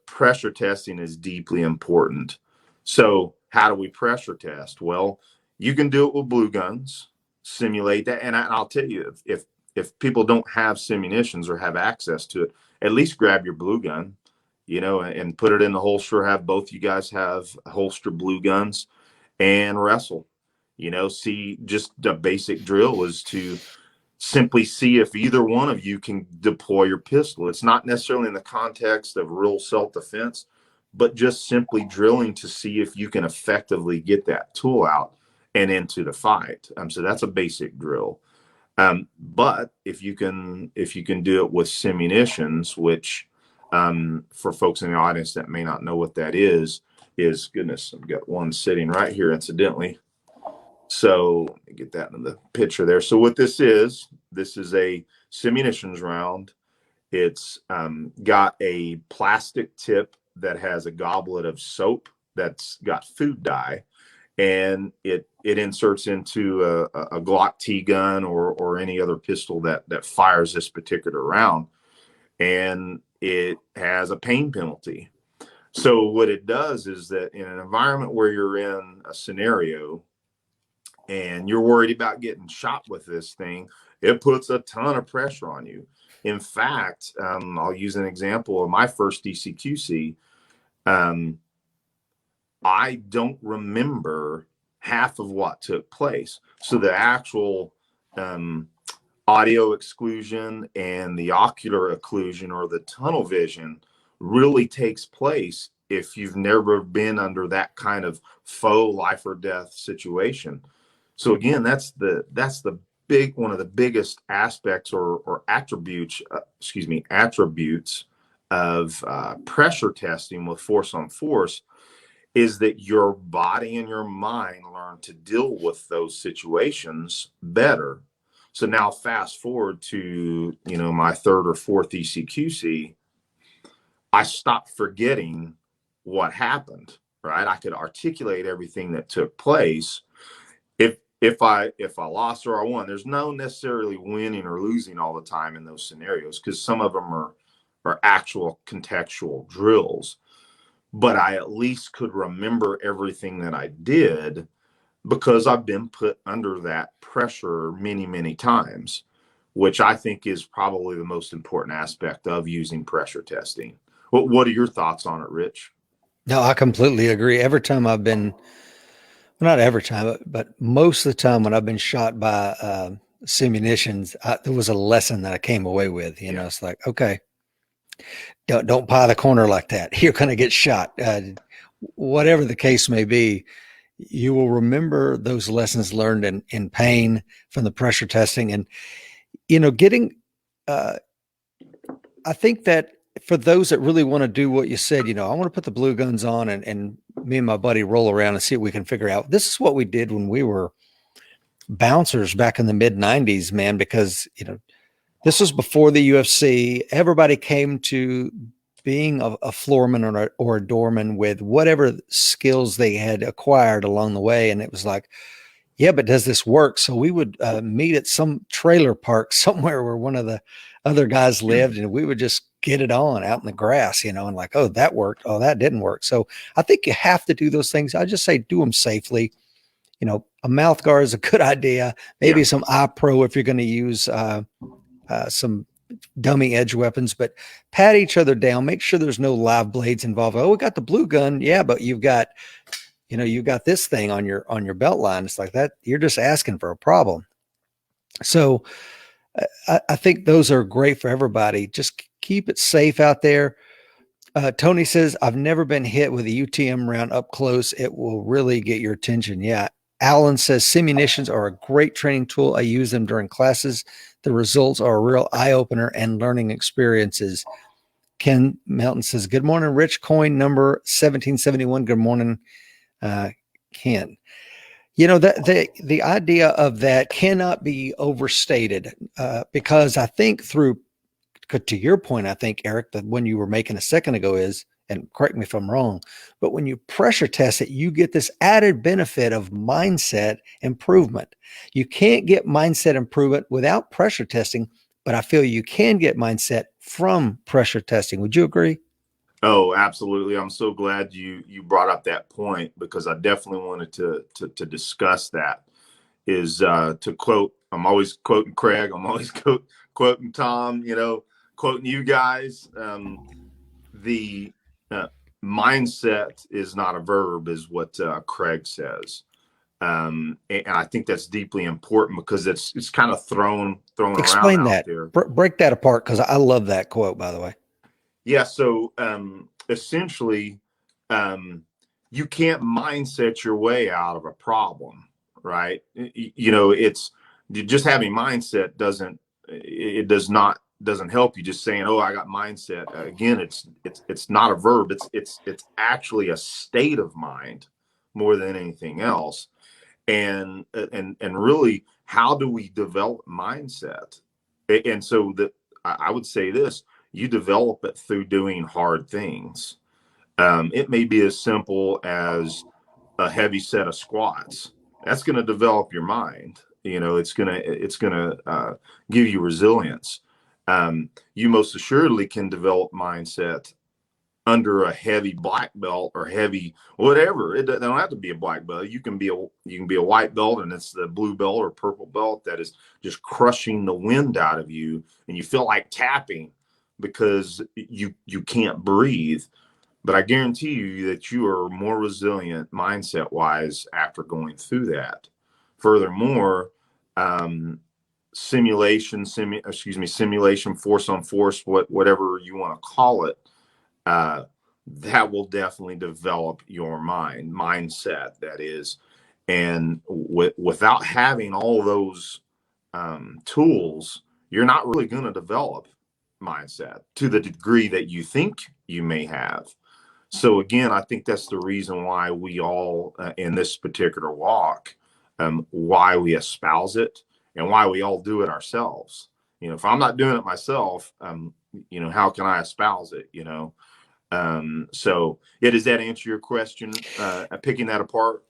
S2: pressure testing is deeply important. So how do we pressure test? Well, you can do it with blue guns, simulate that. And I'll tell you, if people don't have simunitions or have access to it, at least grab your blue gun, you know, and put it in the holster. Have both you guys have holster blue guns and wrestle. You know, see, just the basic drill is to simply see if either one of you can deploy your pistol. It's not necessarily in the context of real self-defense, but just simply drilling to see if you can effectively get that tool out and into the fight. So that's a basic drill. But if you can do it with simunitions, which for folks in the audience that may not know what that is goodness, I've got one sitting right here incidentally. So let me get that in the picture there. So what this is a simunitions round. It's got a plastic tip that has a goblet of soap that's got food dye, and it inserts into a Glock T gun or any other pistol that fires this particular round, and it has a pain penalty. So what it does is that in an environment where you're in a scenario and you're worried about getting shot with this thing, it puts a ton of pressure on you. In fact, I'll use an example of my first DCQC. I don't remember half of what took place. So the actual audio exclusion and the ocular occlusion or the tunnel vision really takes place if you've never been under that kind of faux life or death situation. So again, that's the one of the biggest aspects or attributes of pressure testing with force on force, is that your body and your mind learn to deal with those situations better. So now fast forward to, you know, my third or fourth ECQC, I stopped forgetting what happened, right? I could articulate everything that took place. If I lost or I won, there's no necessarily winning or losing all the time in those scenarios, because some of them are actual contextual drills. But I at least could remember everything that I did because I've been put under that pressure many, many times, which I think is probably the most important aspect of using pressure testing. What are your thoughts on it, Rich?
S1: No, I completely agree. Every time I've been, well, not every time, but most of the time when I've been shot by simunitions, there was a lesson that I came away with. You know, it's like, okay, Don't pie the corner like that. You're going to get shot. Whatever the case may be, you will remember those lessons learned in pain from the pressure testing. And, getting, I think that for those that really want to do what you said, I want to put the blue guns on and me and my buddy roll around and see what we can figure out. This is what we did when we were bouncers back in the mid 90s, man, because, this was before the UFC. Everybody came to being a floorman or a doorman with whatever skills they had acquired along the way. And it was like, yeah, but does this work? So we would meet at some trailer park somewhere where one of the other guys lived, and we would just get it on out in the grass, and like, oh, that worked. Oh, that didn't work. So I think you have to do those things. I just say do them safely. A mouth guard is a good idea. Maybe some eye pro if you're going to use some dummy edge weapons, but pat each other down. Make sure there's no live blades involved. Oh, we got the blue gun. Yeah, but you've got this thing on your belt line. It's like that. You're just asking for a problem. So I think those are great for everybody. Just keep it safe out there. Tony says, I've never been hit with a UTM round up close. It will really get your attention. Yeah. Alan says simunitions are a great training tool. I use them during classes. The results are a real eye-opener and learning experiences. Ken Melton says, good morning, Rich. Coin number 1771. Good morning, Ken. The idea of that cannot be overstated because I think to your point, I think, Eric, that when you were making a second ago is, and correct me if I'm wrong, but when you pressure test it, you get this added benefit of mindset improvement. You can't get mindset improvement without pressure testing, but I feel you can get mindset from pressure testing. Would you agree?
S2: Oh, absolutely. I'm so glad you brought up that point, because I definitely wanted to discuss that. Is to quote, I'm always quoting Craig, I'm always quoting Tom, quoting you guys. The mindset is not a verb, is what Craig says. And I think that's deeply important, because it's kind of thrown
S1: Explain
S2: around
S1: that.
S2: out there.
S1: Break that apart, because I love that quote, by the way.
S2: Yeah. So essentially, you can't mindset your way out of a problem, right? It's just having mindset doesn't help you. Just saying, oh, I got mindset. Again, it's not a verb. It's actually a state of mind more than anything else. And really, how do we develop mindset? And so I would say this: you develop it through doing hard things. It may be as simple as a heavy set of squats. That's going to develop your mind. It's going to give you resilience. You most assuredly can develop mindset under a heavy black belt or heavy whatever. It don't have to be a black belt. You can be a white belt, and it's the blue belt or purple belt that is just crushing the wind out of you, and you feel like tapping because you can't breathe. But I guarantee you that you are more resilient mindset wise after going through that. Furthermore, simulation, force on force, whatever you want to call it, that will definitely develop your mindset, that is. And without having all those tools, you're not really going to develop mindset to the degree that you think you may have. So again, I think that's the reason why we all in this particular walk, why we espouse it and why we all do it ourselves. If I'm not doing it myself, how can I espouse it? So yeah, does that answer your question? Picking that apart?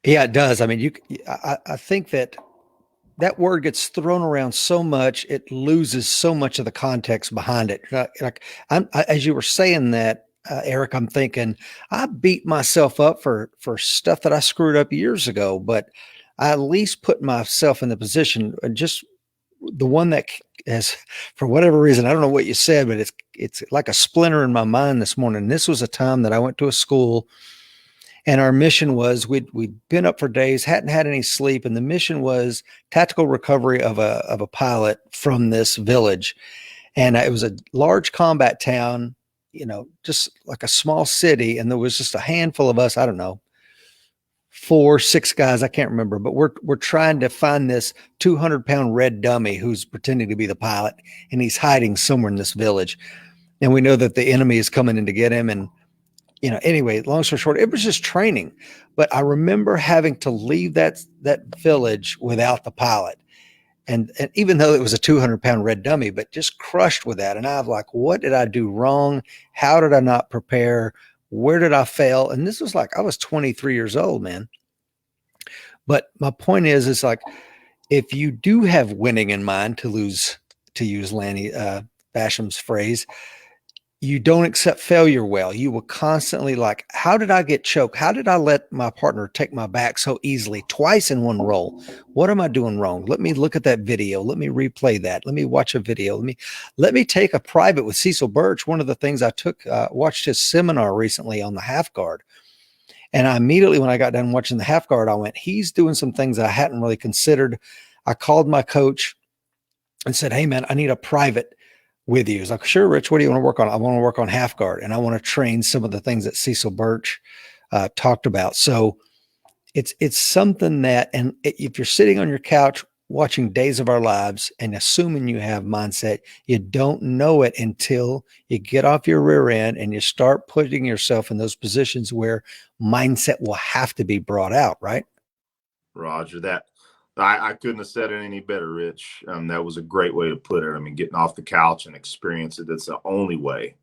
S1: Yeah, it does. I mean, I think that word gets thrown around so much, it loses so much of the context behind it. As you were saying that, Eric, I'm thinking I beat myself up for stuff that I screwed up years ago, but I at least put myself in the position, just the one that has, for whatever reason, I don't know what you said, but it's like a splinter in my mind this morning. This was a time that I went to a school, and our mission was we'd been up for days, hadn't had any sleep, and the mission was tactical recovery of a pilot from this village. And it was a large combat town, just like a small city. And there was just a handful of us, I don't know, 4, 6 guys, I can't remember, but we're trying to find this 200-pound red dummy who's pretending to be the pilot, and he's hiding somewhere in this village. And we know that the enemy is coming in to get him. And, anyway, long story short, it was just training. But I remember having to leave that village without the pilot. And even though it was a 200-pound red dummy, but just crushed with that. And I was like, what did I do wrong? How did I not prepare? Where did I fail? And this was like, I was 23 years old, man. But my point is like, if you do have winning in mind, to use Lanny Basham's phrase, you don't accept failure well. You will constantly like, how did I get choked? How did I let my partner take my back so easily twice in one roll? What am I doing wrong? Let me look at that video. Let me replay that. Let me watch a video. Let me take a private with Cecil Birch. One of the things I watched his seminar recently on the half guard. And I immediately, when I got done watching the half guard, I went, he's doing some things that I hadn't really considered. I called my coach and said, hey man, I need a private with you. He's like, sure, Rich, what do you want to work on? I want to work on half guard, and I want to train some of the things that Cecil Birch talked about. So it's something that, and if you're sitting on your couch watching Days of Our Lives and assuming you have mindset, you don't know it until you get off your rear end and you start putting yourself in those positions where mindset will have to be brought out, right?
S2: Roger that. I couldn't have said it any better, Rich. That was a great way to put it. I mean, getting off the couch and experience it, that's the only way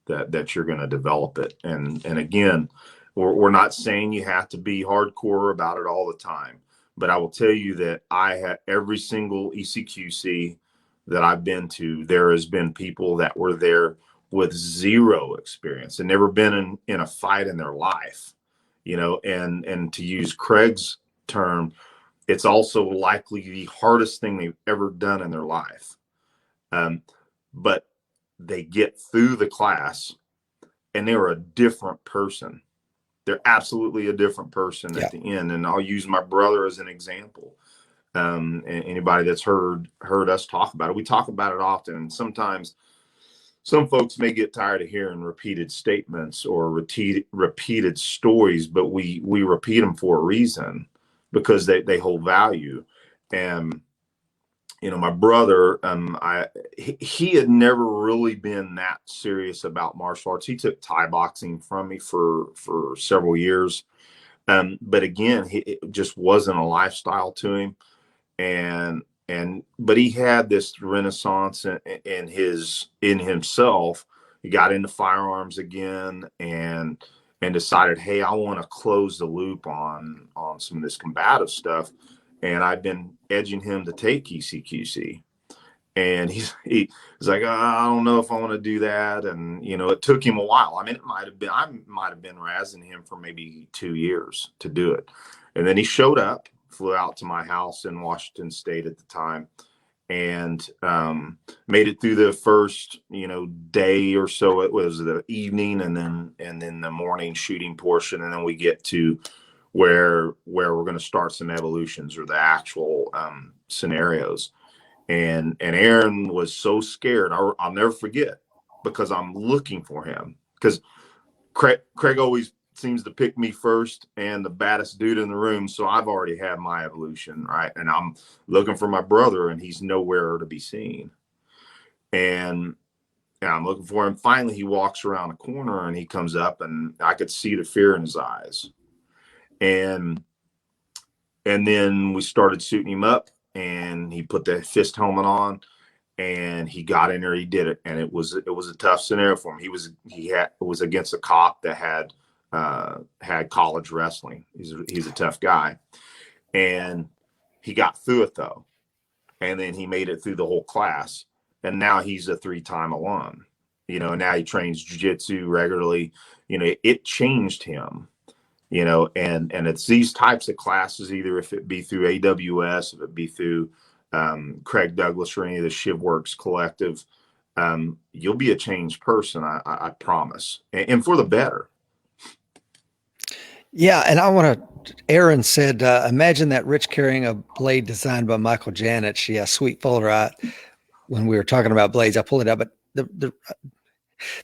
S2: that you're going to develop it. And again, we're not saying you have to be hardcore about it all the time. But I will tell you that I had every single ECQC that I've been to, there has been people that were there with zero experience and never been in a fight in their life, and to use Craig's term, it's also likely the hardest thing they've ever done in their life. But they get through the class and they're a different person. They're absolutely a different person at the end. And I'll use my brother as an example. And anybody that's heard us talk about it, we talk about it often. And sometimes some folks may get tired of hearing repeated statements or repeated stories, but we repeat them for a reason, because they hold value. And my brother, he had never really been that serious about martial arts. He took Thai boxing from me for several years. But again, it just wasn't a lifestyle to him. But he had this renaissance in himself. He got into firearms again and decided, hey, I want to close the loop on some of this combative stuff. And I've been edging him to take ECQC. And he's like, I don't know if I want to do that. And, it took him a while. I mean, I might have been razzing him for maybe 2 years to do it. And then he showed up, flew out to my house in Washington State at the time, and made it through the first, day or so. It was the evening and then the morning shooting portion. And then we get to where we're going to start some evolutions or the actual scenarios. And Aaron was so scared. I'll never forget, because I'm looking for him, because Craig always seems to pick me first and the baddest dude in the room. So I've already had my evolution, right? And I'm looking for my brother, and he's nowhere to be seen. And I'm looking for him. Finally, he walks around a corner and he comes up, and I could see the fear in his eyes. And then we started suiting him up, and he put the fist helmet on, and he got in there. He did it, and it was a tough scenario for him. It was against a cop that had college wrestling. He's a tough guy, and he got through it though, and then he made it through the whole class, and now he's a 3-time alum. And now he trains jiu-jitsu regularly. It changed him. And it's these types of classes, either if it be through AWS, if it be through Craig Douglas or any of the ShivWorks collective, you'll be a changed person, I promise, and for the better.
S1: Yeah, and Aaron said, imagine that Rich carrying a blade designed by Michael Janich. Yeah, sweet folder. when we were talking about blades. I pulled it up, but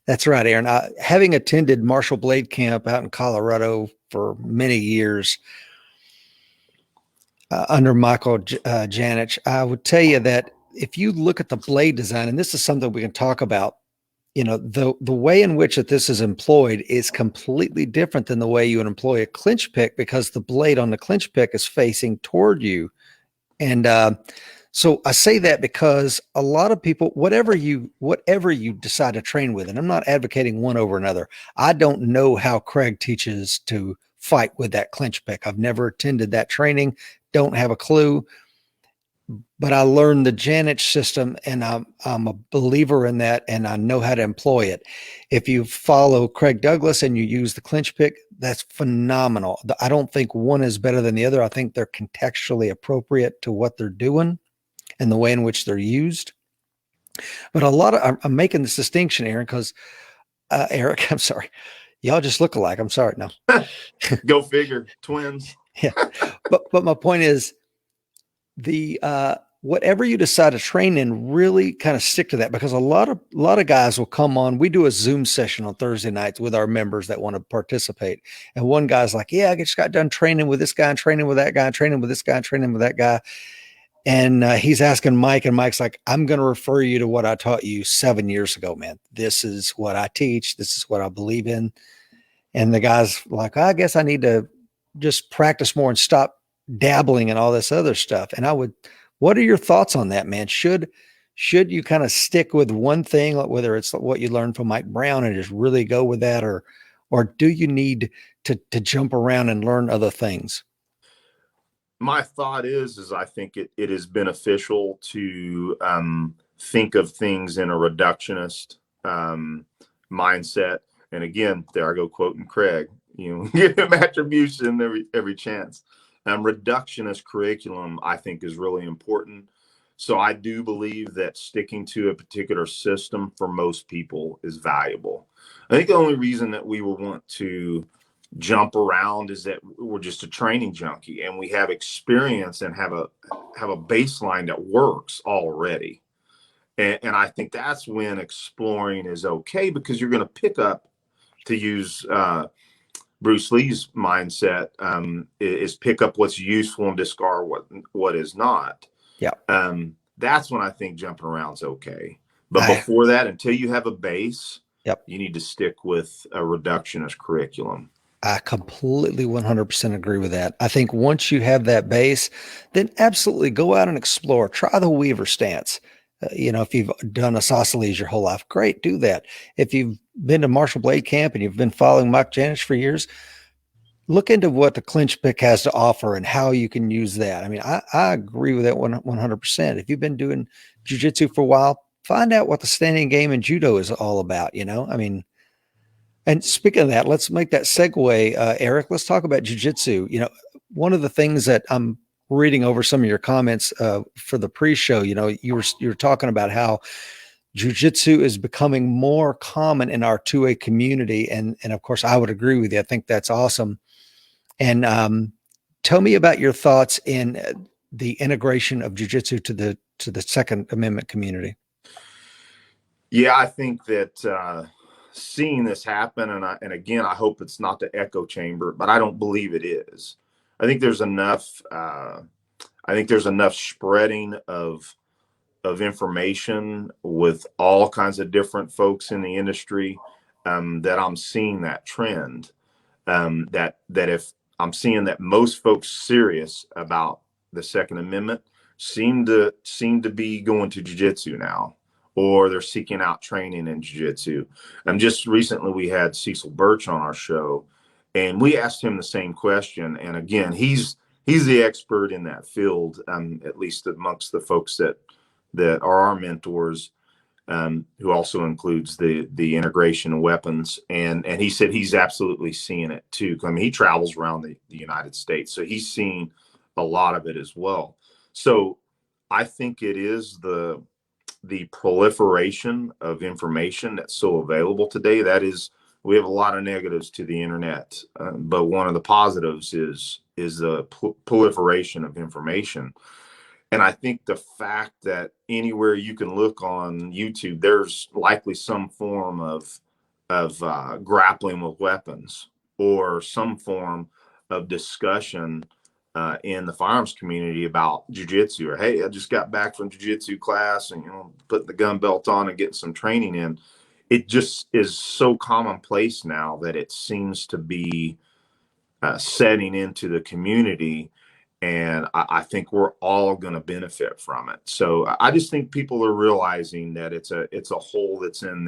S1: that's right, Aaron. Having attended Martial Blade Camp out in Colorado for many years under Michael Janich, I would tell you that if you look at the blade design, and this is something we can talk about, the way in which that this is employed is completely different than the way you would employ a clinch pick, because the blade on the clinch pick is facing toward you. And so I say that because a lot of people, whatever you decide to train with, and I'm not advocating one over another. I don't know how Craig teaches to fight with that clinch pick. I've never attended that training. Don't have a clue. But I learned the Janich system, and I'm a believer in that, and I know how to employ it. If you follow Craig Douglas and you use the clinch pick, that's phenomenal. I don't think one is better than the other. I think they're contextually appropriate to what they're doing and the way in which they're used. But I'm making this distinction, Aaron, because Eric, I'm sorry, y'all just look alike. I'm sorry. No,
S2: go figure, twins.
S1: Yeah, but my point is, the whatever you decide to train in, really kind of stick to that, because a lot of guys will come on. We do a Zoom session on Thursday nights with our members that want to participate, and one guy's like, yeah, I just got done training with this guy and training with that guy and training with this guy and training with that guy, and he's asking Mike, and Mike's like, I'm going to refer you to what I taught you 7 years ago, man. This is what I teach, this is what I believe in. And the guy's like, I guess I need to just practice more and stop dabbling in all this other stuff. And what are your thoughts on that, man? Should you kind of stick with one thing, whether it's what you learned from Mike Brown, and just really go with that, or do you need to jump around and learn other things?
S2: My thought is I think it is beneficial to think of things in a reductionist mindset. And again, there I go quoting Craig, give him attribution every chance. Reductionist curriculum, I think, is really important. So I do believe that sticking to a particular system for most people is valuable. I think the only reason that we will want to jump around is that we're just a training junkie, and we have experience and have a baseline that works already. And I think that's when exploring is okay, because you're going to pick up, to use Bruce Lee's mindset, is pick up what's useful and discard what is not.
S1: Yeah.
S2: That's when I think jumping around is okay. But before that, until you have a base, you need to stick with a reductionist curriculum.
S1: I completely 100% agree with that. I think once you have that base, then absolutely go out and explore. Try the Weaver stance. If you've done isosceles your whole life, great, do that. If you've been to Martial Blade Camp and you've been following Mike Janich for years, look into what the clinch pick has to offer and how you can use that. I mean, I agree with that 100%. If you've been doing jiu-jitsu for a while, find out what the standing game in judo is all about, I mean, and speaking of that, let's make that segue, Eric. Let's talk about jiu-jitsu. One of the things that I'm reading over some of your comments for the pre-show, you were talking about how jiu-jitsu is becoming more common in our 2A community, and of course, I would agree with you. I think that's awesome. And tell me about your thoughts in the integration of jiu-jitsu to the Second Amendment community.
S2: Yeah, I think that seeing this happen, and again, I hope it's not the echo chamber, but I don't believe it is. I think there's enough. Spreading of information with all kinds of different folks in the industry, that I'm seeing that trend. That if I'm seeing that most folks serious about the Second Amendment seem to be going to jiu-jitsu now, or they're seeking out training in jiu-jitsu. Just recently we had Cecil Birch on our show, and we asked him the same question. And again, he's the expert in that field, at least amongst the folks that are our mentors, who also includes the integration of weapons. And he said he's absolutely seeing it too. I mean, he travels around the United States, so he's seeing a lot of it as well. So I think it is the proliferation of information that's so available today. That is, we have a lot of negatives to the internet, but one of the positives is the proliferation of information. And I think the fact that anywhere you can look on YouTube, there's likely some form of grappling with weapons or some form of discussion in the firearms community about jiu-jitsu, or hey, I just got back from jiu-jitsu class and putting the gun belt on and getting some training in. It just is so commonplace now that it seems to be setting into the community. And I think we're all going to benefit from it. So I just think people are realizing that it's a hole that's in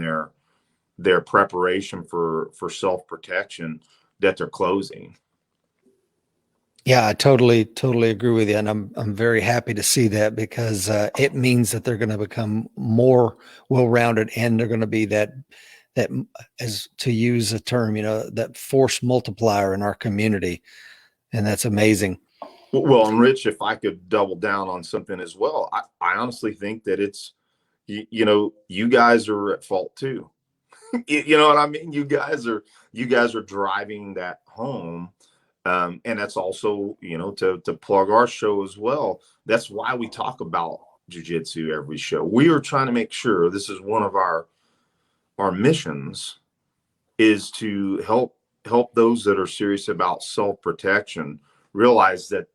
S2: their preparation for self-protection that they're closing.
S1: Yeah, I totally agree with you, and I'm very happy to see that, because it means that they're going to become more well-rounded, and they're going to be that, as to use a term, that force multiplier in our community, and that's amazing.
S2: Well, and Rich, if I could double down on something as well, I honestly think that it's, you guys are at fault too. You know what I mean? You guys are driving that home. And that's also, to plug our show as well. That's why we talk about jiu-jitsu every show. We are trying to make sure, this is one of our missions, is to help those that are serious about self-protection realize that,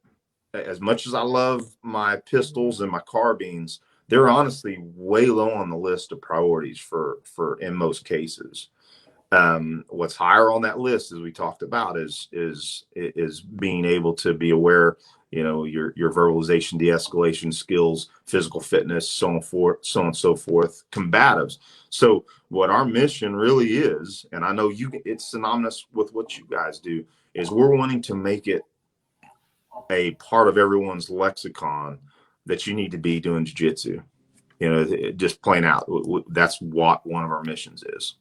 S2: as much as I love my pistols and my carbines, they're honestly way low on the list of priorities for in most cases. What's higher on that list, as we talked about, is being able to be aware, your verbalization, de-escalation skills, physical fitness, so on and so forth, combatives. So what our mission really is, and I know it's synonymous with what you guys do, is we're wanting to make it a part of everyone's lexicon that you need to be doing jiu-jitsu. Just plain out. That's what one of our missions is.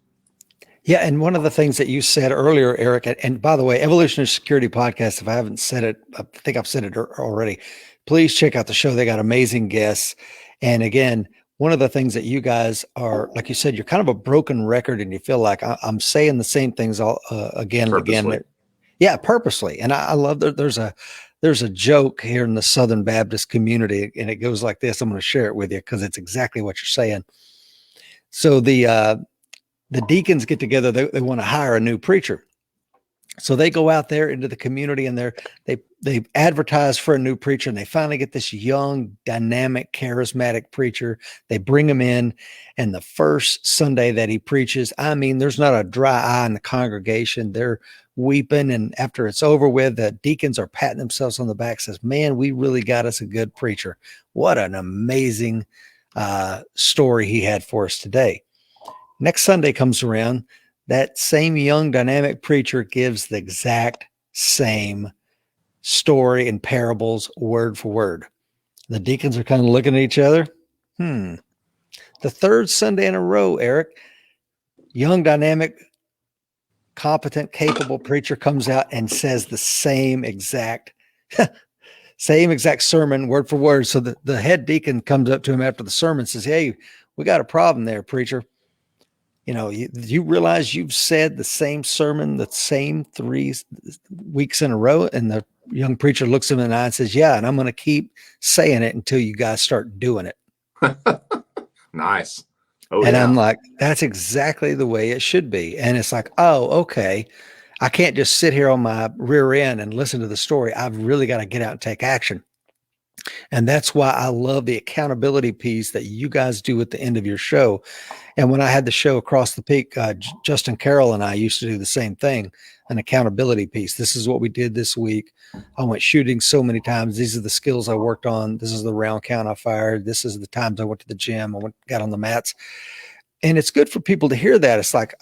S1: Yeah, and one of the things that you said earlier, Eric, and by the way, Evolutionary Security Podcast, if I haven't said it, I think I've said it already, please check out the show. They got amazing guests. And again, one of the things that you guys are, like you said, you're kind of a broken record, and you feel like I'm saying the same things all again and again. Yeah, purposely. And I love that there's a joke here in the Southern Baptist community, and it goes like this. I'm going to share it with you because it's exactly what you're saying. So the deacons get together. They want to hire a new preacher. So they go out there into the community, and they advertise for a new preacher, and they finally get this young, dynamic, charismatic preacher. They bring him in, and the first Sunday that he preaches, I mean, there's not a dry eye in the congregation. They're weeping, and after it's over with, the deacons are patting themselves on the back, says, man, we really got us a good preacher. What an amazing story he had for us today. Next Sunday comes around, that same young dynamic preacher gives the exact same story and parables word for word. The deacons are kind of looking at each other. The third Sunday in a row, Eric, young dynamic, competent, capable preacher comes out and says the same exact sermon word for word. So the head deacon comes up to him after the sermon and says, hey, we got a problem there, preacher. You realize you've said the same sermon, the same 3 weeks in a row? And the young preacher looks him in the eye and says, yeah, and I'm going to keep saying it until you guys start doing it.
S2: Nice. Oh,
S1: and
S2: yeah.
S1: I'm like, that's exactly the way it should be. And it's like, oh, okay. I can't just sit here on my rear end and listen to the story. I've really got to get out and take action. And that's why I love the accountability piece that you guys do at the end of your show. And when I had the show Across the Peak, Justin Carroll and I used to do the same thing, an accountability piece. This is what we did this week. I went shooting so many times. These are the skills I worked on. This is the round count I fired. This is the times I went to the gym. I got on the mats. And it's good for people to hear that. It's like,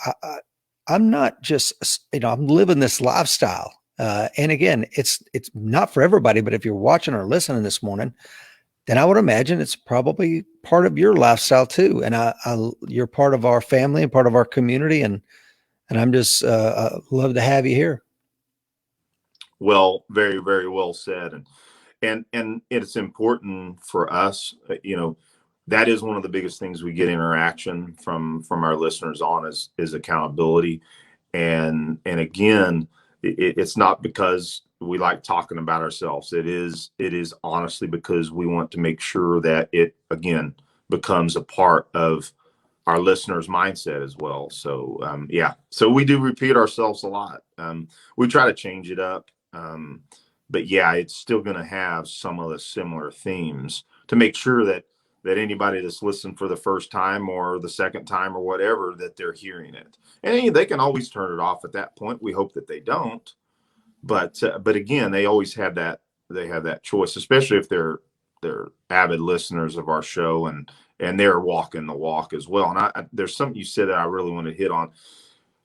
S1: I'm not just, I'm living this lifestyle. And again, it's not for everybody, but if you're watching or listening this morning, then I would imagine it's probably part of your lifestyle too. And you're part of our family and part of our community. And I'm just love to have you here.
S2: Well, very, very well said. And it's important for us, that is one of the biggest things we get interaction from our listeners on is accountability. And again, it's not because we like talking about ourselves. It is honestly because we want to make sure that it, again, becomes a part of our listeners' mindset as well. So, so we do repeat ourselves a lot. We try to change it up. But yeah, it's still going to have some of the similar themes to make sure that anybody that's listened for the first time or the second time or whatever, that they're hearing it. And they can always turn it off at that point. We hope that they don't. But again, they always have that. They have that choice, especially if they're avid listeners of our show and they're walking the walk as well. And there's something you said that I really want to hit on.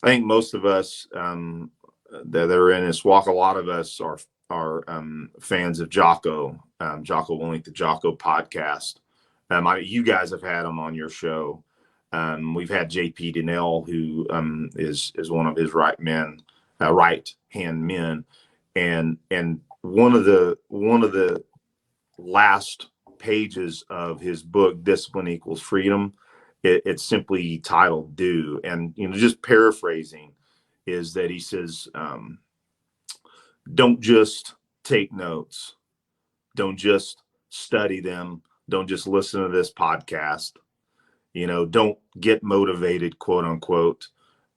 S2: I think most of us that are in this walk, a lot of us are fans of Jocko. Jocko Willink, the Jocko podcast. You guys have had him on your show. We've had JP Donnell, who is one of his right hand men, and one of the last pages of his book, Discipline Equals Freedom, it's simply titled "Do." And just paraphrasing, is that he says, don't just take notes, don't just study them, don't just listen to this podcast, don't get motivated, quote unquote,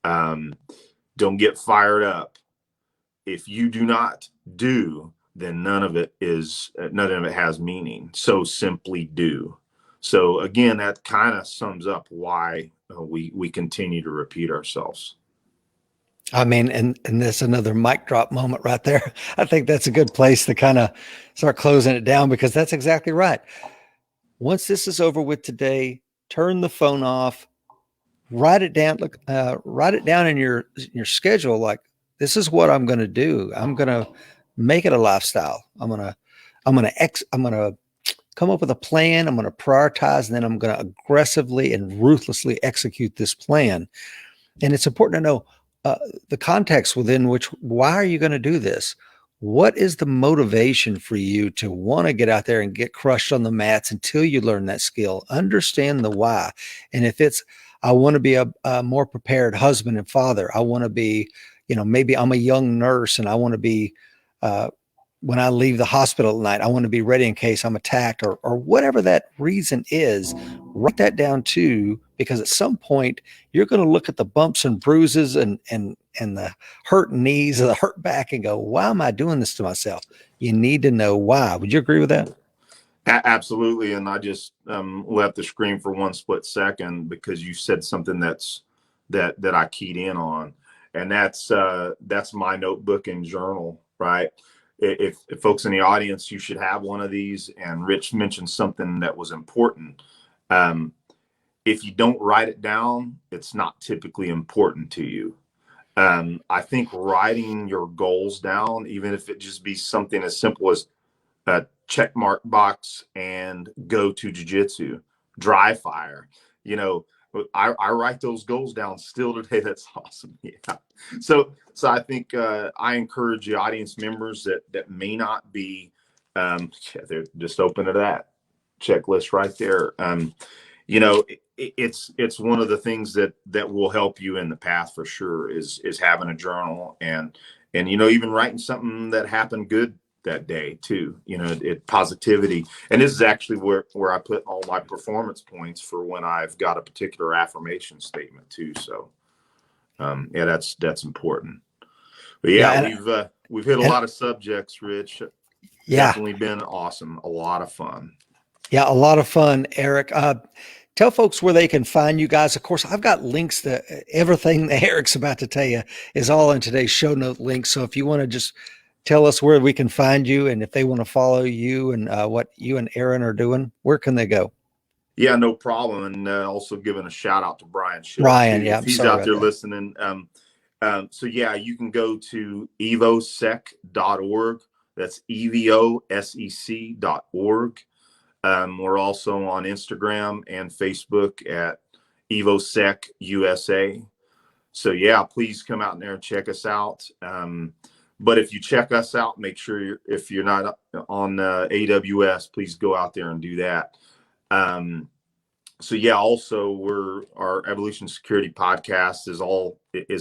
S2: don't get fired up. If you do not do, then none of it has meaning. So simply do. So again, that kind of sums up why we continue to repeat ourselves.
S1: I mean, and that's another mic drop moment right there. I think that's a good place to kind of start closing it down, because that's exactly right. Once this is over with today, turn the phone off, write it down. Look, write it down in your schedule. Like, this is what I'm going to do. I'm going to make it a lifestyle. I'm going to come up with a plan. I'm going to prioritize, and then I'm going to aggressively and ruthlessly execute this plan. And it's important to know the context within which, why are you going to do this? What is the motivation for you to want to get out there and get crushed on the mats until you learn that skill? Understand the why. And if it's, I want to be a more prepared husband and father. I want to be, maybe I'm a young nurse and I want to be, when I leave the hospital at night, I want to be ready in case I'm attacked, or whatever that reason is. Write that down too, because at some point you're going to look at the bumps and bruises and the hurt knees and the hurt back and go, why am I doing this to myself? You need to know why. Would you agree with that?
S2: Absolutely. And I just left the screen for one split second, because you said something that I keyed in on, and that's my notebook and journal, right? If folks in the audience, you should have one of these. And Rich mentioned something that was important. If you don't write it down, it's not typically important to you. I think writing your goals down, even if it just be something as simple as a check mark box and go to jiu-jitsu, dry fire, I write those goals down still today. That's awesome. Yeah. So I think I encourage the audience members that may not be, they're just open to that checklist right there. It's one of the things that will help you in the path for sure, is having a journal and even writing something that happened good that day too. Positivity. And this is actually where I put all my performance points for when I've got a particular affirmation statement too. So that's important. But we've hit a lot of subjects, Rich.
S1: Yeah,
S2: definitely been awesome. A lot of fun.
S1: Yeah, a lot of fun, Eric. Tell folks where they can find you guys. Of course, I've got links to everything that Eric's about to tell you is all in today's show note links. So if you want to just tell us where we can find you, and if they want to follow you and what you and Aaron are doing, where can they go?
S2: Yeah, no problem. And also giving a shout out to Brian Schilt.
S1: Brian,
S2: too,
S1: yeah,
S2: if he's out there listening. So yeah, you can go to evosec.org. That's evosec.org. We're also on Instagram and Facebook at EvoSec USA. So yeah, please come out there and check us out. But if you check us out, make sure if you're not on AWS, please go out there and do that. So yeah, also our Evolution Security podcast is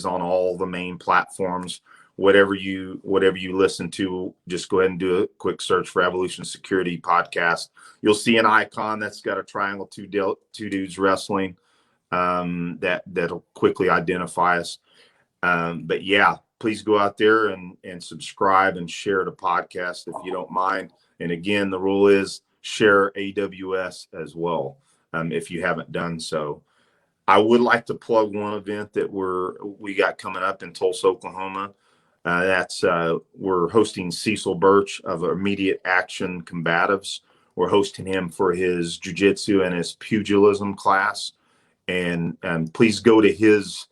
S2: on all the main platforms. whatever you listen to, just go ahead and do a quick search for Evolution Security Podcast. You'll see an icon that's got a triangle, two dudes wrestling. That'll quickly identify us. But yeah, please go out there and subscribe and share the podcast if you don't mind. And again, the rule is share AWS as well if you haven't done so. I would like to plug one event that we got coming up in Tulsa, Oklahoma. We're hosting Cecil Birch of Immediate Action Combatives. We're hosting him for his jiu-jitsu and his pugilism class. And please go to his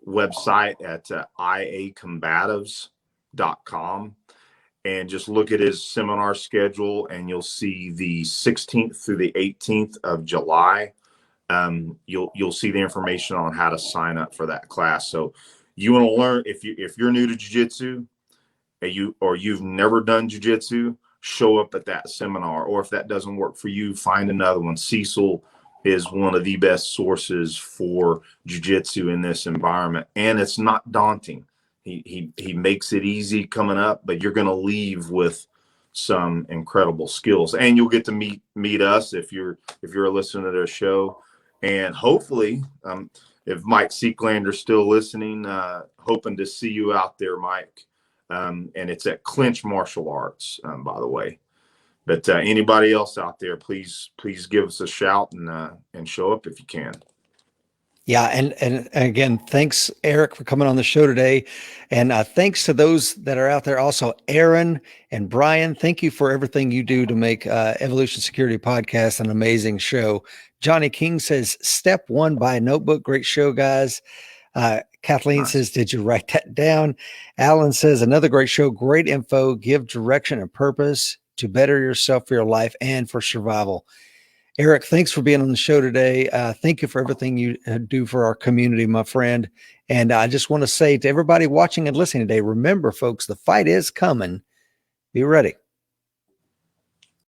S2: website at iacombatives.com and just look at his seminar schedule, and you'll see the 16th through the 18th of July. You'll see the information on how to sign up for that class. So you want to learn, if you're new to jiu-jitsu or you've never done jiu-jitsu, show up at that seminar. Or if that doesn't work for you, find another one. Cecil is one of the best sources for jiu-jitsu in this environment, and it's not daunting. He makes it easy coming up, but you're going to leave with some incredible skills, and you'll get to meet us if you're a listener to their show. And hopefully, if Mike Seeklander's still listening, hoping to see you out there, Mike. And it's at Clinch Martial Arts, by the way. But anybody else out there, please give us a shout and show up if you can.
S1: Yeah, and again, thanks, Eric, for coming on the show today. And thanks to those that are out there. Also, Aaron and Brian, thank you for everything you do to make Evolution Security Podcast an amazing show. Johnny King says, step 1, buy a notebook. Great show, guys. Kathleen says, did you write that down? Alan says, another great show. Great info. Give direction and purpose to better yourself for your life and for survival. Eric, thanks for being on the show today. Thank you for everything you do for our community, my friend. And I just want to say to everybody watching and listening today, remember, folks, the fight is coming. Be ready.